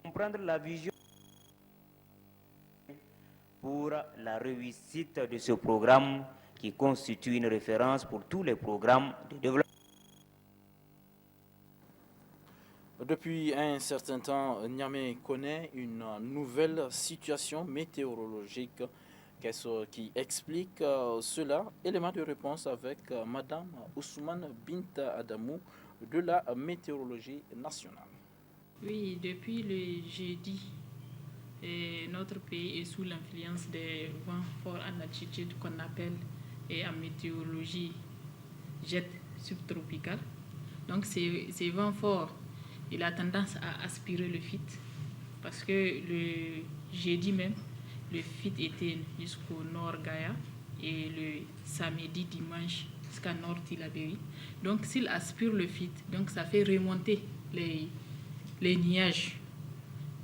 de comprendre la vision pour la réussite de ce programme qui constitue une référence pour tous les programmes de développement. Depuis un certain temps, Niamey connaît une nouvelle situation météorologique. Qu'est-ce qui explique cela? Élément de réponse avec Madame Ousmane Binta Adamou de la météorologie nationale. Oui, depuis le jeudi, notre pays est sous l'influence des vents forts en altitude qu'on appelle en météorologie jet subtropical. Donc ces vents forts, il a tendance à aspirer le FIT parce que le jeudi même, le FIT était jusqu'au nord Gaïa et le samedi, dimanche jusqu'à nord Tilaberi. Donc s'il aspire le FIT, donc ça fait remonter les nuages.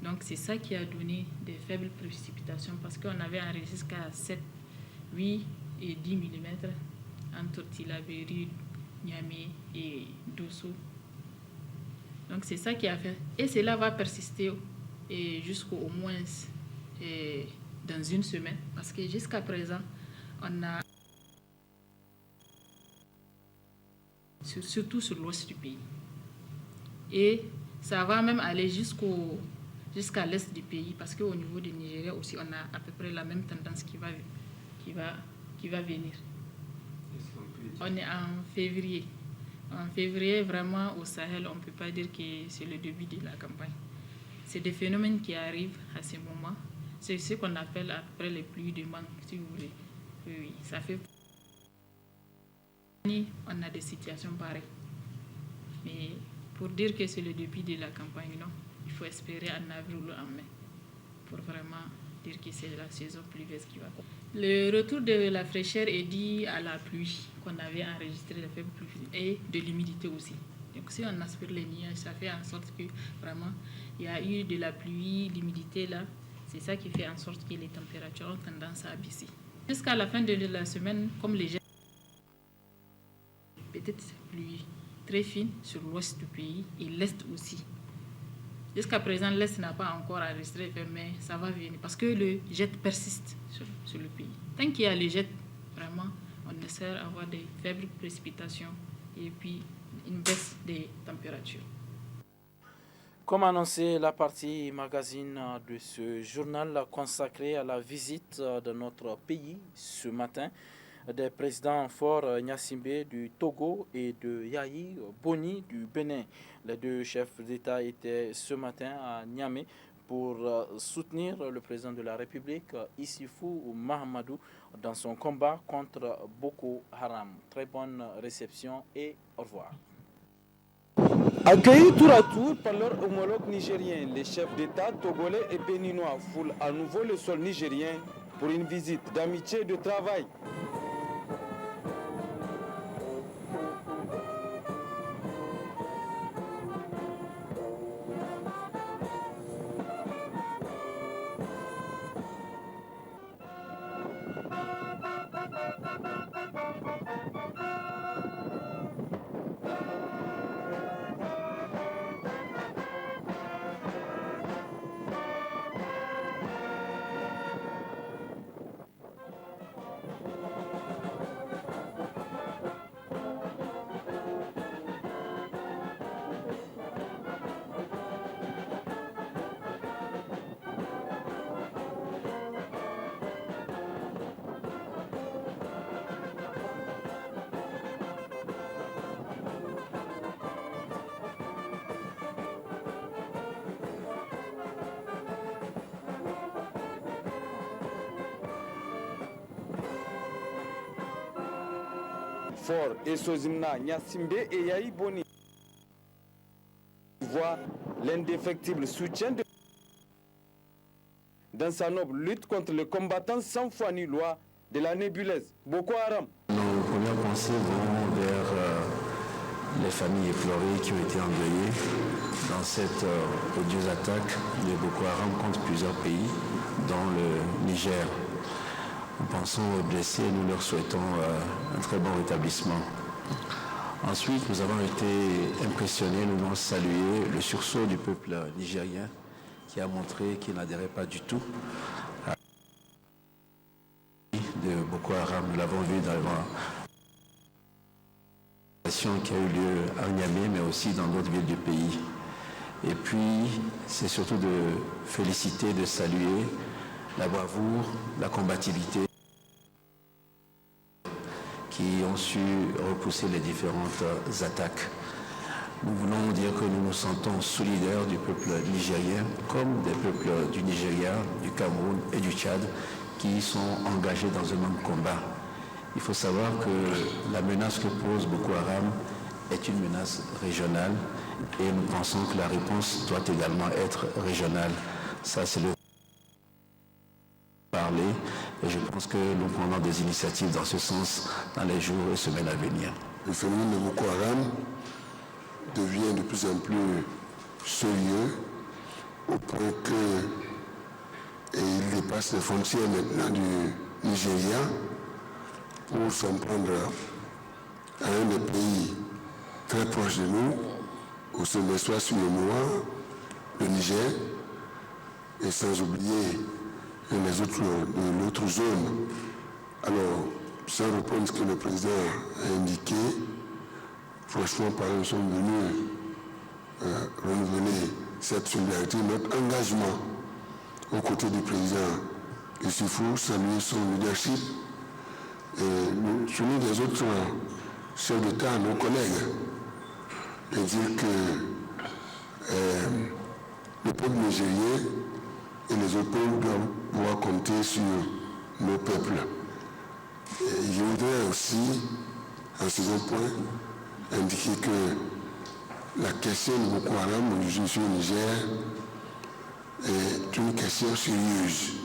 Donc c'est ça qui a donné des faibles précipitations parce qu'on avait enregistré jusqu'à 7, 8 et 10 mm entre Tilaberi, Niamey et Dosso. Donc c'est ça qui a fait. Et cela va persister jusqu'au moins dans une semaine. Parce que jusqu'à présent, on a surtout sur l'ouest du pays. Et ça va même aller jusqu'à l'est du pays. Parce qu'au niveau du Nigeria aussi, on a à peu près la même tendance qui va venir. On est en février. En février, vraiment, au Sahel, on ne peut pas dire que c'est le début de la campagne. C'est des phénomènes qui arrivent à ce moment. C'est ce qu'on appelle après les pluies de mangue, si vous voulez. Oui, ça fait... On a des situations pareilles. Mais pour dire que c'est le début de la campagne, non. Il faut espérer en avril ou en mai pour vraiment dire que c'est la saison pluvieuse qui va. Le retour de la fraîcheur est dû à la pluie qu'on avait enregistrée, la faible pluie, et de l'humidité aussi. Donc si on aspire les nuages, ça fait en sorte que vraiment il y a eu de la pluie, l'humidité là, c'est ça qui fait en sorte que les températures ont tendance à baisser. Jusqu'à la fin de la semaine, comme les jets, peut-être pluie très fine sur l'ouest du pays et l'est aussi. Jusqu'à présent, l'est n'a pas encore enregistré, mais ça va venir parce que le jet persiste sur le pays. Tant qu'il y a le jet, vraiment, on espère avoir des faibles précipitations et puis une baisse des températures. Comme annoncé, la partie magazine de ce journal consacré à la visite de notre pays ce matin des présidents Faure Gnassingbé du Togo et de Yahi Boni du Bénin. Les deux chefs d'État étaient ce matin à Niamey pour soutenir le président de la République, Issoufou Mahamadou, dans son combat contre Boko Haram. Très bonne réception et au revoir. Accueillis tour à tour par leurs homologues nigériens, les chefs d'État togolais et béninois foulent à nouveau le sol nigérien pour une visite d'amitié et de travail. Faure et Sozimna Gnassingbé et Yahi Boni voient l'indéfectible soutien dans sa noble lutte contre les combattants sans foi ni loi de la nébuleuse Boko Haram. Nos premières pensées vont vers les familles éplorées qui ont été endeuillées dans cette odieuse attaque de Boko Haram contre plusieurs pays, dont le Niger. Nous pensons aux blessés et nous leur souhaitons un très bon rétablissement. Ensuite, nous avons été impressionnés, nous avons salué le sursaut du peuple nigérien qui a montré qu'il n'adhérait pas du tout à de Boko Haram. Nous l'avons vu dans la qui a eu lieu à Niamey, mais aussi dans d'autres villes du pays. Et puis, c'est surtout de féliciter, de saluer la bravoure, la combativité qui ont su repousser les différentes attaques. Nous voulons dire que nous nous sentons solidaires du peuple nigérien, comme des peuples du Nigeria, du Cameroun et du Tchad, qui sont engagés dans un même combat. Il faut savoir que la menace que pose Boko Haram est une menace régionale et nous pensons que la réponse doit également être régionale. Ça, c'est le parler et je pense que nous prendrons des initiatives dans ce sens dans les jours et semaines à venir. Le phénomène de Boko Haram devient de plus en plus sérieux au point qu'il dépasse les frontières maintenant du Nigeria pour s'en prendre à un des pays très proches de nous, au semestre sur le Noir, le Niger, et sans oublier les autres de l'autre zone. Alors, sans reprendre ce que le président a indiqué, franchement, nous sommes venus renouveler cette solidarité, notre engagement aux côtés du président Issoufou, saluer son leadership et celui des autres chefs d'État, nos collègues, et dire que le peuple nigérien et les autres peuples doivent pouvoir compter sur nos peuples. Et je voudrais aussi, en second point, indiquer que la question de Boko Haram aujourd'hui au Niger est une question sérieuse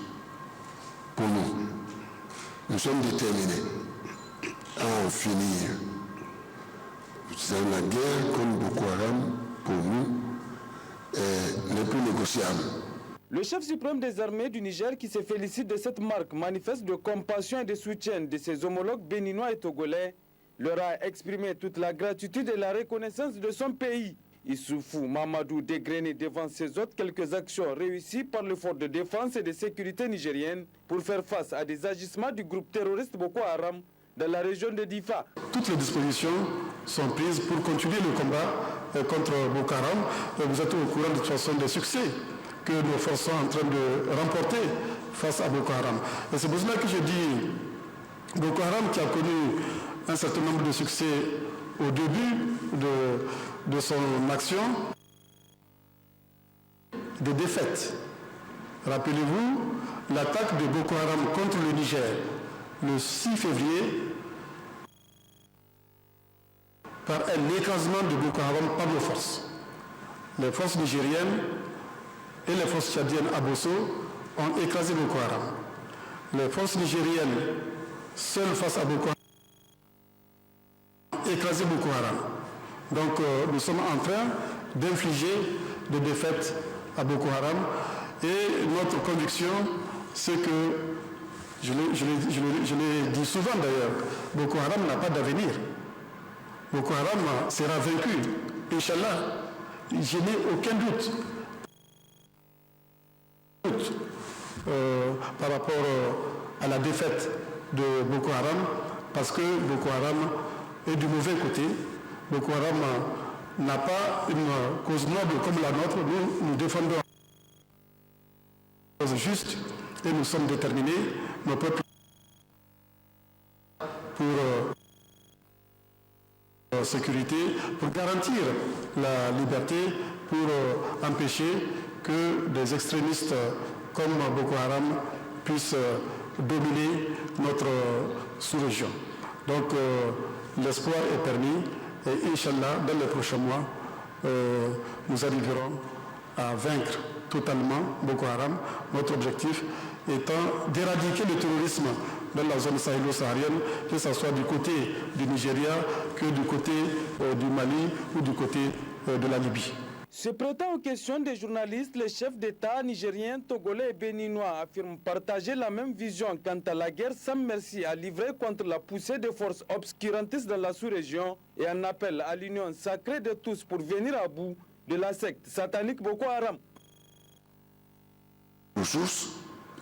pour nous. Nous sommes déterminés à en finir. La guerre contre Boko Haram, pour nous, n'est plus négociable. Le chef suprême des armées du Niger, qui se félicite de cette marque, manifeste de compassion et de soutien de ses homologues béninois et togolais, leur a exprimé toute la gratitude et la reconnaissance de son pays. Issoufou Mamadou dégrainé devant ses autres quelques actions réussies par le force de défense et de sécurité nigérienne pour faire face à des agissements du groupe terroriste Boko Haram dans la région de Difa. Toutes les dispositions sont prises pour continuer le combat contre Boko Haram. Vous êtes au courant de toute façon des succès que nos forces sont en train de remporter face à Boko Haram. Et c'est pour cela que je dis Boko Haram qui a connu un certain nombre de succès au début de son action, des défaites. Rappelez-vous l'attaque de Boko Haram contre le Niger le 6 février par un écrasement de Boko Haram par nos forces. Les forces nigériennes et les forces tchadiennes à Bosso ont écrasé Boko Haram. Les forces nigériennes, seules face à Boko Haram, ont écrasé Boko Haram. Donc nous sommes en train d'infliger des défaites à Boko Haram. Et notre conviction, c'est que, je l'ai dit souvent d'ailleurs, Boko Haram n'a pas d'avenir. Boko Haram sera vaincu, Inch'Allah. Je n'ai aucun doute. Par rapport à la défaite de Boko Haram, parce que Boko Haram est du mauvais côté. Boko Haram n'a pas une cause noble comme la nôtre. Nous défendons la cause juste et nous sommes déterminés, nos peuples, pour sécurité, pour garantir la liberté, pour empêcher que des extrémistes comme Boko Haram puissent dominer notre sous-région. Donc l'espoir est permis et Inch'Allah, dans les prochains mois, nous arriverons à vaincre totalement Boko Haram. Notre objectif étant d'éradiquer le terrorisme dans la zone sahélo-saharienne, que ce soit du côté du Nigeria, que du côté du Mali ou du côté de la Libye. Se prêtant aux questions des journalistes, les chefs d'État nigériens, togolais et béninois affirment partager la même vision quant à la guerre sans merci à livrer contre la poussée des forces obscurantistes dans la sous-région et en appel à l'union sacrée de tous pour venir à bout de la secte satanique Boko Haram. Ressources,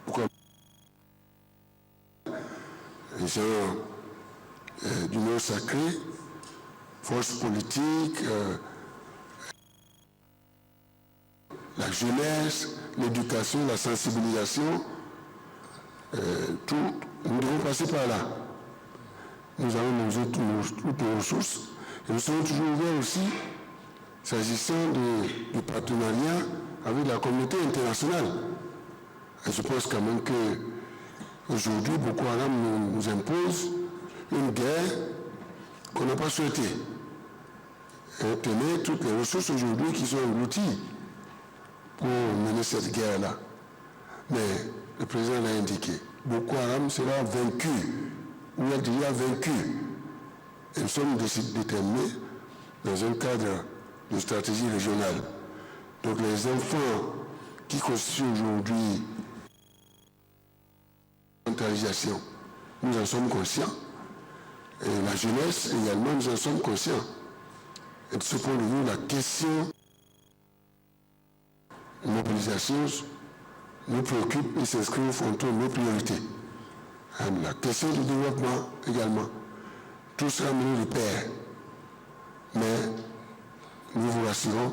pourquoi les gens d'union sacrée, forces politiques, la jeunesse, l'éducation, la sensibilisation, tout, nous devons passer par là. Nous avons toutes nos ressources et nous serons toujours ouverts aussi, s'agissant du partenariat avec la communauté internationale. Et je pense quand même qu'aujourd'hui, Boko Haram nous impose une guerre qu'on n'a pas souhaitée. Et tenez toutes les ressources aujourd'hui qui sont englouties pour mener cette guerre-là. Mais le président l'a indiqué, Boko Haram sera vaincu, ou est déjà vaincu. Et nous sommes déterminés dans un cadre de stratégie régionale. Donc les enfants qui constituent aujourd'hui la centralisation, nous en sommes conscients. Et la jeunesse également, nous en sommes conscients. Et de ce point de vue, la question mobilisation nous préoccupe et s'inscrit au fond de nos priorités. La question du développement également. Tout sera mené de pair. Mais nous vous rassurons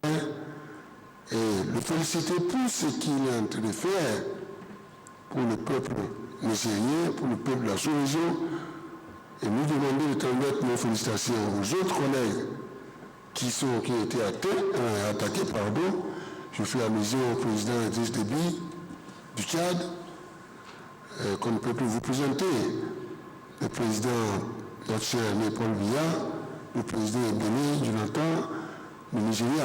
et le féliciter pour ce qu'il est en train de faire pour le peuple nigérien, pour le peuple de la sous-région, et nous demander de transmettre nos félicitations aux autres collègues qui ont été attaqués. Je fais allusion au président Idriss Déby du Tchad, qu'on ne peut plus vous présenter, le président notre cher Paul Biya, le président Béni Jonathan du Nigeria.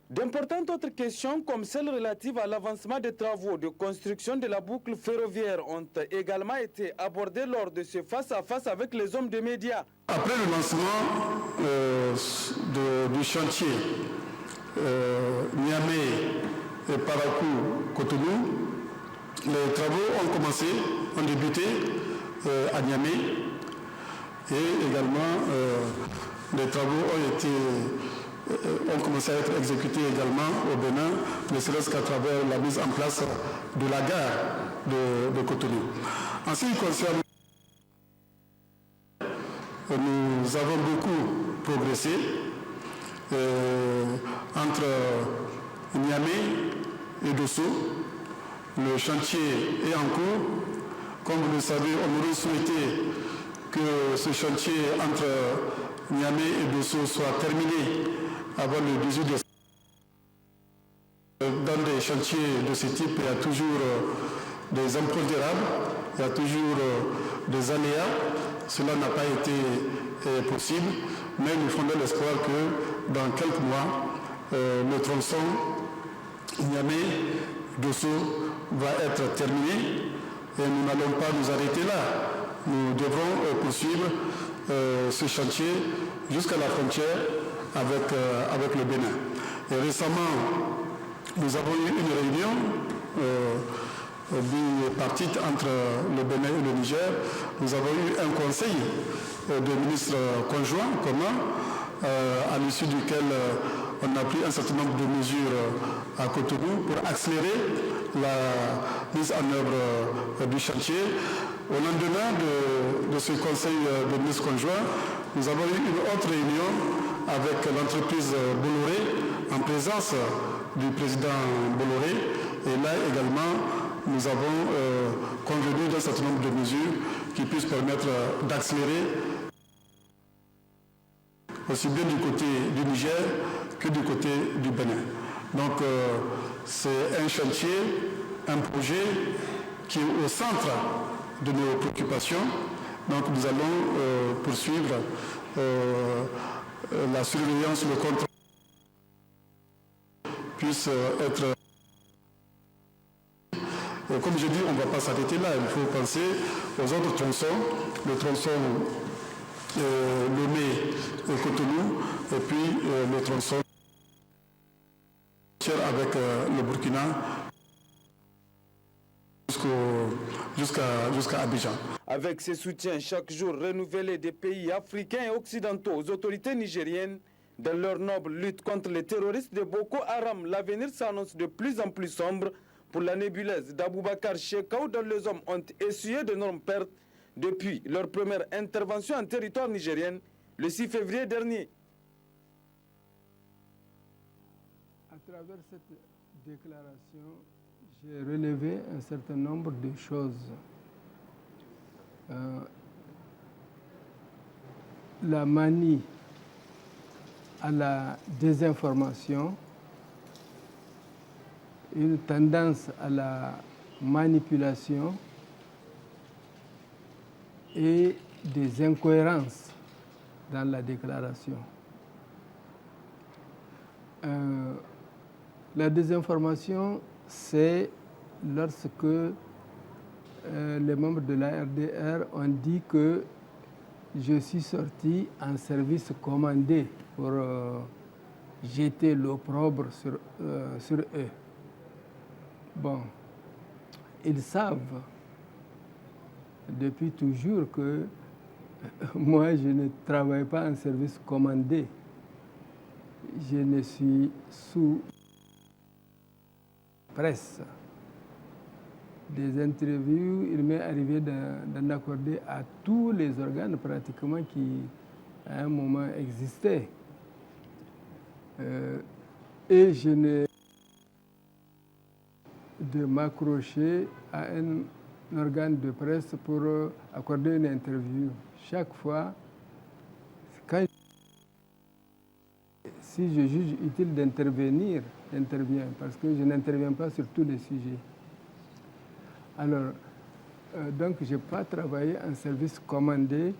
D'importantes autres questions, comme celle relative à l'avancement des travaux de construction de la boucle ferroviaire, ont également été abordées lors de ce face-à-face avec les hommes des médias. Après le lancement du chantier Niamey et Parakou Cotonou. Les travaux ont débuté à Niamey et également les travaux ont commencé à être exécutés également au Bénin, ne serait-ce qu'à travers la mise en place de la gare de Cotonou. En ce qui concerne, nous avons beaucoup progressé entre Niamey et Dosso. Le chantier est en cours. Comme vous le savez, on aurait souhaité que ce chantier entre Niamey et Dosso soit terminé avant le 18 décembre. Dans des chantiers de ce type, il y a toujours des impondérables, il y a toujours des aléas. Cela n'a pas été possible, mais nous fondons l'espoir que dans quelques mois, le tronçon Niamey-Dosso va être terminé et nous n'allons pas nous arrêter là. Nous devrons poursuivre ce chantier jusqu'à la frontière avec le Bénin. Et récemment, nous avons eu une réunion bipartite entre le Bénin et le Niger. Nous avons eu un conseil de ministres conjoints communs à l'issue duquel on a pris un certain nombre de mesures à Cotonou pour accélérer la mise en œuvre du chantier. Au lendemain de ce conseil de ministres conjoints, nous avons eu une autre réunion avec l'entreprise Bolloré en présence du président Bolloré. Et là également, nous avons convenu d'un certain nombre de mesures qui puissent permettre d'accélérer aussi bien du côté du Niger que du côté du Bénin. Donc c'est un chantier, un projet qui est au centre de nos préoccupations. Donc nous allons poursuivre la surveillance, le contrôle puisse être... Comme je dis, on ne va pas s'arrêter là, il faut penser aux autres tronçons, le tronçon Lomé-Cotonou et puis le tronçon avec le Burkina jusqu'à Abidjan. Avec ces soutiens chaque jour renouvelés des pays africains et occidentaux aux autorités nigériennes, dans leur noble lutte contre les terroristes de Boko Haram, l'avenir s'annonce de plus en plus sombre pour la nébuleuse d'Aboubacar Shekau, dont les hommes ont essuyé d'énormes pertes depuis leur première intervention en territoire nigérien le 6 février dernier. À travers cette déclaration, j'ai relevé un certain nombre de choses. La manie à la désinformation, une tendance à la manipulation et des incohérences dans la déclaration. La désinformation, c'est lorsque les membres de la RDR ont dit que je suis sorti en service commandé pour jeter l'opprobre sur eux. Bon, ils savent depuis toujours que moi, je ne travaille pas en service commandé. Je ne suis sous presse. Des interviews, il m'est arrivé d'en accorder à tous les organes pratiquement qui, à un moment, existaient. Et je n'ai de m'accrocher à un organe de presse pour accorder une interview. Chaque fois, si je juge utile d'intervenir, j'interviens, parce que je n'interviens pas sur tous les sujets. Alors, donc, je n'ai pas travaillé en service commandé,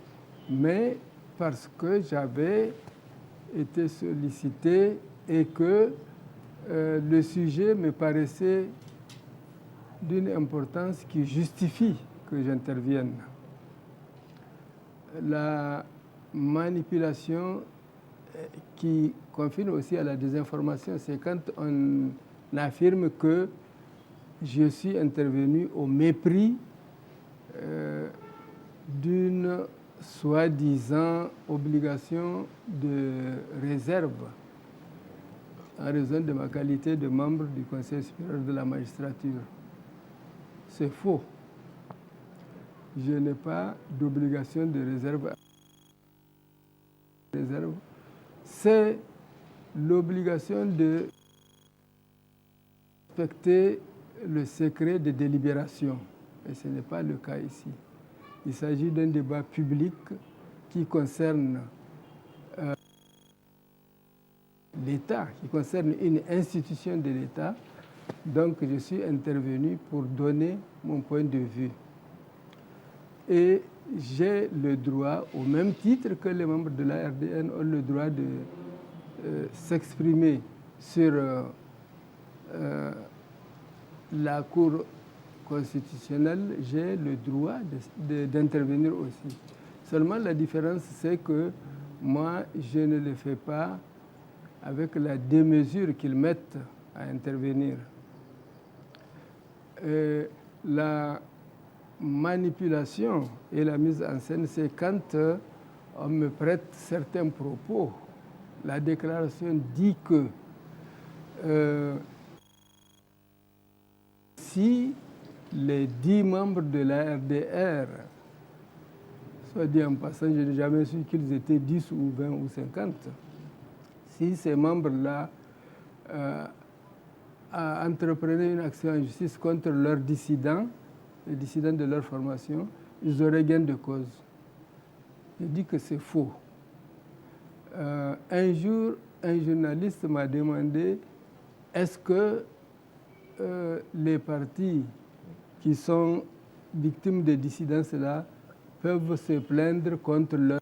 mais parce que j'avais été sollicité et que le sujet me paraissait d'une importance qui justifie que j'intervienne. La manipulation qui confine aussi à la désinformation, c'est quand on affirme que je suis intervenu au mépris d'une soi-disant obligation de réserve en raison de ma qualité de membre du Conseil supérieur de la magistrature. C'est faux. Je n'ai pas d'obligation de réserve. C'est l'obligation de respecter le secret de délibération. Et ce n'est pas le cas ici. Il s'agit d'un débat public qui concerne l'État, qui concerne une institution de l'État. Donc je suis intervenu pour donner mon point de vue. Et j'ai le droit, au même titre que les membres de la RDN ont le droit de s'exprimer sur la Cour constitutionnelle, j'ai le droit d'intervenir aussi. Seulement la différence, c'est que moi, je ne le fais pas avec la démesure qu'ils mettent à intervenir. La manipulation et la mise en scène, c'est quand on me prête certains propos. La déclaration dit que si les 10 membres de la RDR, soit dit en passant, je n'ai jamais su qu'ils étaient 10 ou 20 ou 50, si ces membres-là entreprenaient une action en justice contre leurs dissidents, les dissidents de leur formation, ils auraient gain de cause. Je dis que c'est faux. Un jour, un journaliste m'a demandé est-ce que les partis qui sont victimes de dissidences-là peuvent se plaindre contre leur...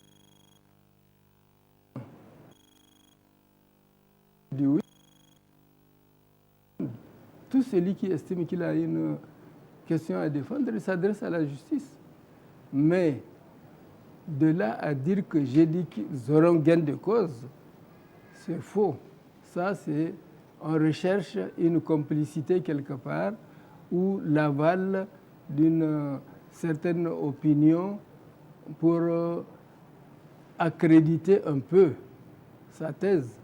Je dis oui. Tout celui qui estime qu'il a une question à défendre, il s'adresse à la justice. Mais de là à dire que j'ai dit qu'ils auront gain de cause, c'est faux. Ça, c'est... On recherche une complicité quelque part ou l'aval d'une certaine opinion pour accréditer un peu sa thèse.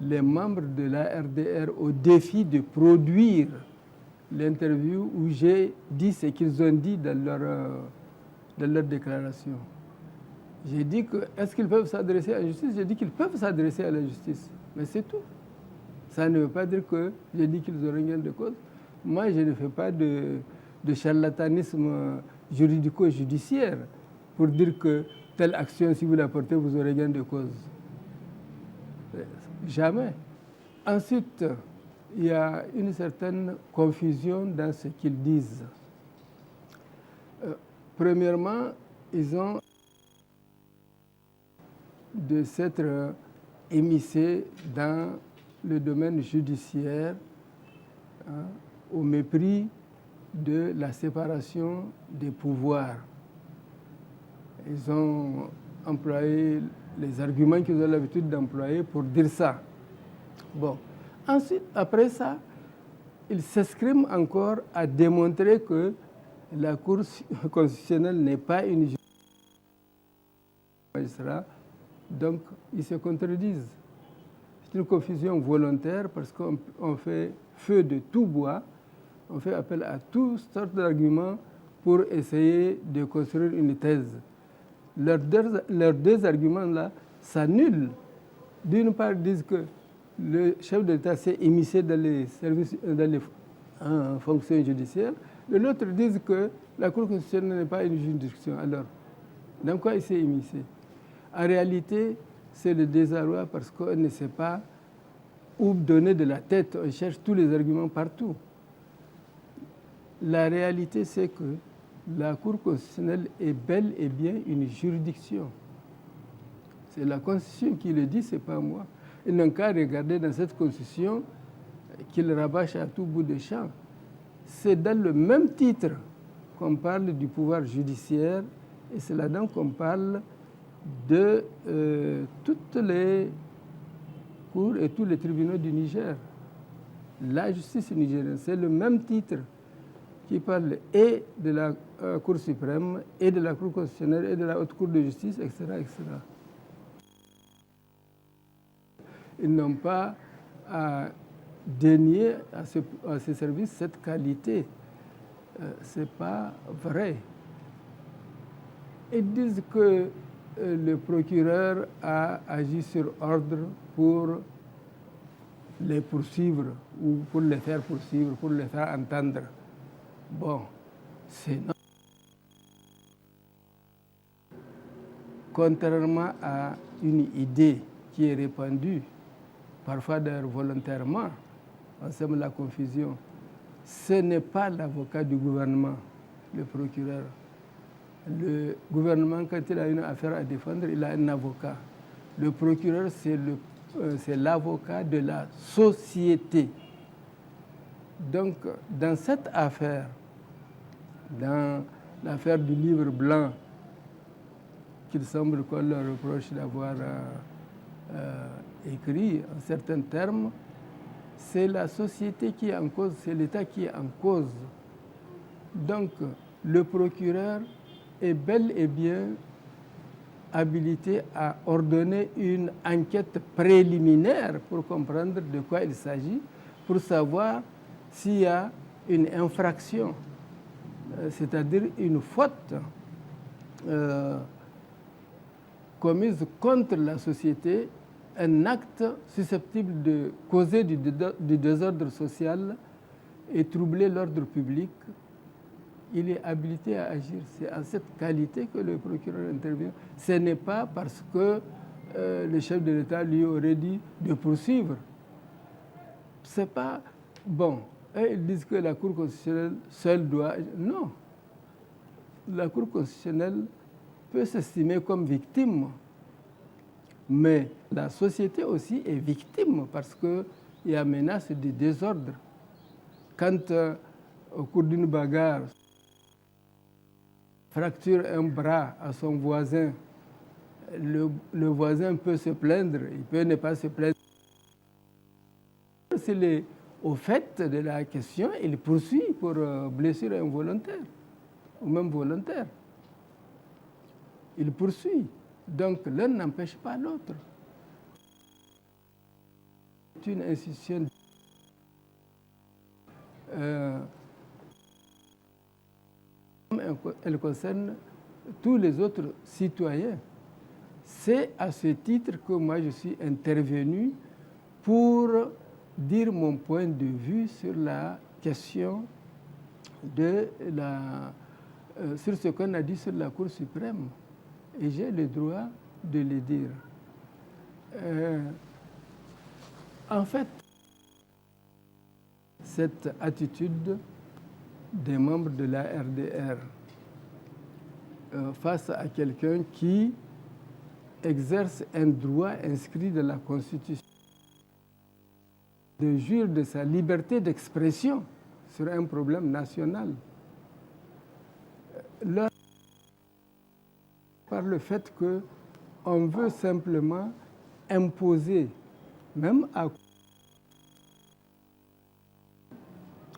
Les membres de la RDR au défi de produire l'interview où j'ai dit ce qu'ils ont dit dans leur déclaration. J'ai dit que, est-ce qu'ils peuvent s'adresser à la justice? J'ai dit qu'ils peuvent s'adresser à la justice, mais c'est tout. Ça ne veut pas dire que j'ai dit qu'ils auraient gain de cause. Moi, je ne fais pas de charlatanisme juridico-judiciaire pour dire que telle action, si vous la portez, vous aurez gain de cause. Jamais. Ensuite, il y a une certaine confusion dans ce qu'ils disent. Premièrement, ils ont de s'être émissés dans le domaine judiciaire au mépris de la séparation des pouvoirs. Ils ont employé les arguments qu'ils ont l'habitude d'employer pour dire ça. Bon. Ensuite, après ça, ils s'escriment encore à démontrer que la Cour constitutionnelle n'est pas une justice magistrat. Donc, ils se contredisent. C'est une confusion volontaire parce qu'on fait feu de tout bois, on fait appel à toutes sortes d'arguments pour essayer de construire une thèse. Leurs deux arguments-là s'annulent. D'une part, ils disent que le chef de l'État s'est immiscé dans les services, dans les fonctions judiciaires. De l'autre, ils disent que la Cour constitutionnelle n'est pas une juridiction. Alors, dans quoi il s'est immiscé? En réalité, c'est le désarroi parce qu'on ne sait pas où donner de la tête. On cherche tous les arguments partout. La réalité, c'est que la Cour constitutionnelle est bel et bien une juridiction. C'est la Constitution qui le dit, ce n'est pas moi. Ils n'ont qu'à regarder dans cette Constitution qu'ils rabâchent à tout bout de champ. C'est dans le même titre qu'on parle du pouvoir judiciaire et c'est là-dedans qu'on parle de toutes les cours et tous les tribunaux du Niger. La justice nigérienne, c'est le même titre qui parle et de la Cour suprême, et de la Cour constitutionnelle, et de la Haute Cour de justice, etc. etc. Ils n'ont pas à dénier à ces services cette qualité. Ce n'est pas vrai. Ils disent que le procureur a agi sur ordre pour les poursuivre ou pour les faire poursuivre, pour les faire entendre. Bon, c'est non. Contrairement à une idée qui est répandue, parfois d'ailleurs volontairement, on sème la confusion, ce n'est pas l'avocat du gouvernement, le procureur. Le gouvernement, quand il a une affaire à défendre, il a un avocat. Le procureur, c'est l'avocat de la société. Donc, dans cette affaire, dans l'affaire du livre blanc, qu'il semble qu'on leur reproche d'avoir écrit en certains termes, c'est la société qui est en cause, c'est l'État qui est en cause. Donc, le procureur est bel et bien habilité à ordonner une enquête préliminaire pour comprendre de quoi il s'agit, pour savoir s'il y a une infraction, c'est-à-dire une faute commise contre la société, un acte susceptible de causer du désordre social et troubler l'ordre public. Il est habilité à agir. C'est en cette qualité que le procureur intervient. Ce n'est pas parce que le chef de l'État lui aurait dit de poursuivre. C'est pas bon. Et ils disent que la Cour constitutionnelle seule doit... Non. La Cour constitutionnelle peut s'estimer comme victime. Mais la société aussi est victime parce qu'il y a menace de désordre. Quand, au cours d'une bagarre, fracture un bras à son voisin, le voisin peut se plaindre, il peut ne pas se plaindre. S'il est au fait de la question, il poursuit pour blessure involontaire ou même volontaire. Il poursuit. Donc l'un n'empêche pas l'autre. C'est une institution. Elle concerne tous les autres citoyens. C'est à ce titre que moi je suis intervenu pour dire mon point de vue sur la question sur ce qu'on a dit sur la Cour suprême. Et j'ai le droit de le dire. En fait, cette attitude des membres de la RDR face à quelqu'un qui exerce un droit inscrit dans la Constitution, de jouir de sa liberté d'expression sur un problème national, par le fait qu'on veut simplement imposer, même à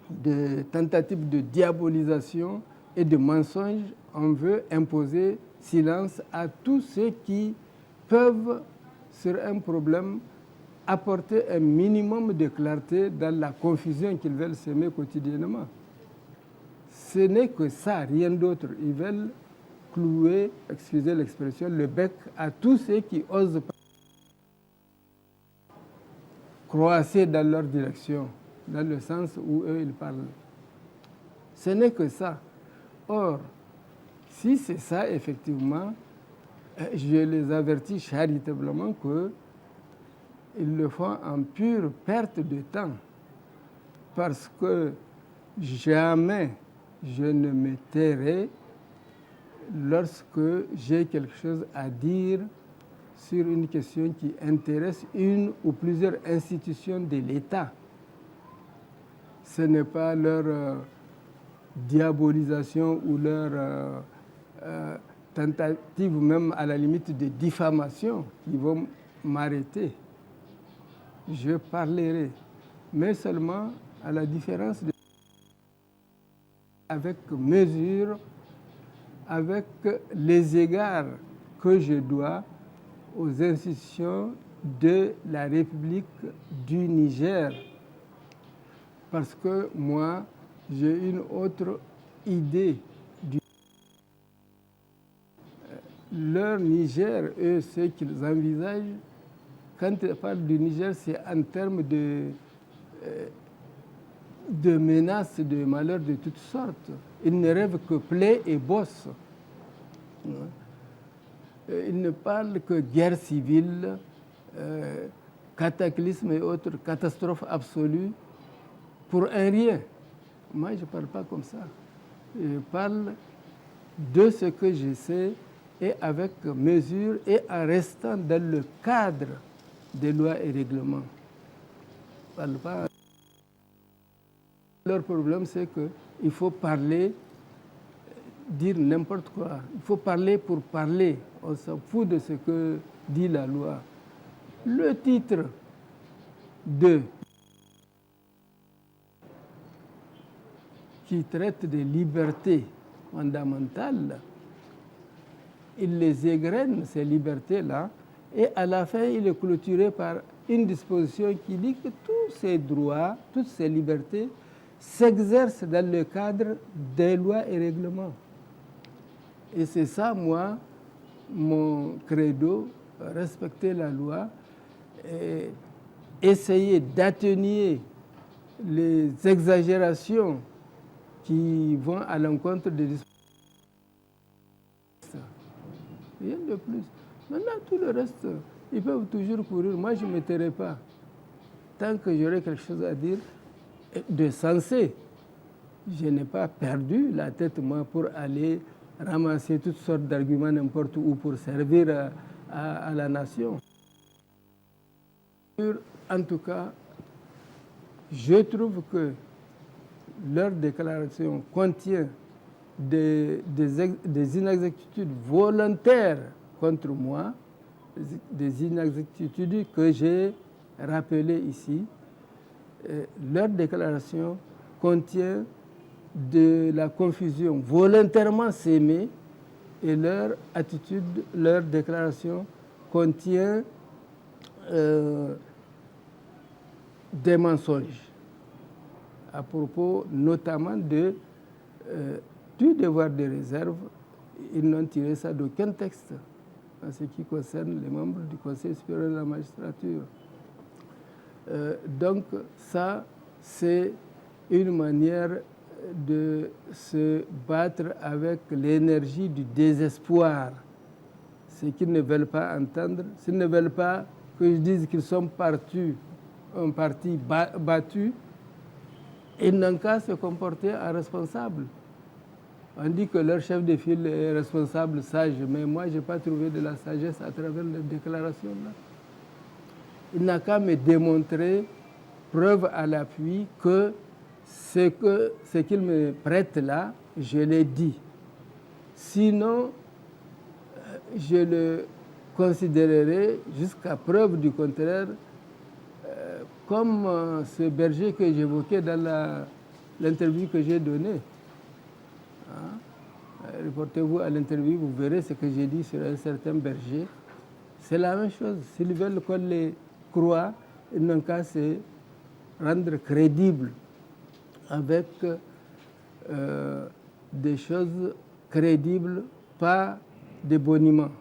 de tentatives de diabolisation et de mensonges, on veut imposer silence à tous ceux qui peuvent, sur un problème, apporter un minimum de clarté dans la confusion qu'ils veulent semer quotidiennement. Ce n'est que ça, rien d'autre. Ils veulent clouer, excusez l'expression, le bec à tous ceux qui osent croisser dans leur direction, dans le sens où eux, ils parlent. Ce n'est que ça. Or, si c'est ça, effectivement, je les avertis charitablement qu'ils le font en pure perte de temps. Parce que jamais je ne me tairai lorsque j'ai quelque chose à dire sur une question qui intéresse une ou plusieurs institutions de l'État. Ce n'est pas leur diabolisation ou leur tentatives même à la limite de diffamation qui vont m'arrêter, je parlerai, mais seulement à la différence avec mesure, avec les égards que je dois aux institutions de la République du Niger. Parce que moi, j'ai une autre idée. Leur Niger, eux, ce qu'ils envisagent, quand ils parlent du Niger, c'est en termes de menaces, de malheurs de toutes sortes. Ils ne rêvent que plaie et bosse. Ils ne parlent que guerre civile, cataclysme et autres catastrophes absolues pour un rien. Moi, je ne parle pas comme ça. Je parle de ce que je sais et avec mesure et en restant dans le cadre des lois et règlements. Je ne parle pas. Leur problème, c'est qu'il faut parler, dire n'importe quoi. Il faut parler pour parler. On s'en fout de ce que dit la loi. Le titre 2 qui traite des libertés fondamentales, il les égrène, ces libertés-là, et à la fin, il est clôturé par une disposition qui dit que tous ces droits, toutes ces libertés s'exercent dans le cadre des lois et règlements. Et c'est ça, moi, mon credo, respecter la loi, et essayer d'atténuer les exagérations qui vont à l'encontre des dispositions. Rien de plus. Maintenant, tout le reste, ils peuvent toujours courir. Moi, je ne me tairai pas. Tant que j'aurai quelque chose à dire de sensé, je n'ai pas perdu la tête, moi, pour aller ramasser toutes sortes d'arguments n'importe où pour servir à la nation. En tout cas, je trouve que leur déclaration contient des inexactitudes volontaires contre moi, des inexactitudes que j'ai rappelées ici. Leur déclaration contient de la confusion volontairement sémée et leur attitude, leur déclaration contient des mensonges à propos notamment du devoir de réserve. Ils n'ont tiré ça d'aucun texte en ce qui concerne les membres du Conseil supérieur de la magistrature. Donc ça, c'est une manière de se battre avec l'énergie du désespoir. Ce qu'ils ne veulent pas entendre, s'ils ne veulent pas que je dise qu'ils sont un parti battu, ils n'ont qu'à se comporter en responsable. On dit que leur chef de file est responsable, sage, mais moi, je n'ai pas trouvé de la sagesse à travers les déclarations-là. Il n'a qu'à me démontrer, preuve à l'appui, que ce qu'il me prête là, je l'ai dit. Sinon, je le considérerai, jusqu'à preuve du contraire, comme ce berger que j'évoquais dans l'interview que j'ai donnée. Reportez-vous à l'interview, vous verrez ce que j'ai dit sur un certain berger. C'est la même chose. S'ils veulent qu'on les croie, ils n'ont qu'à se rendre crédibles avec des choses crédibles, pas des boniments.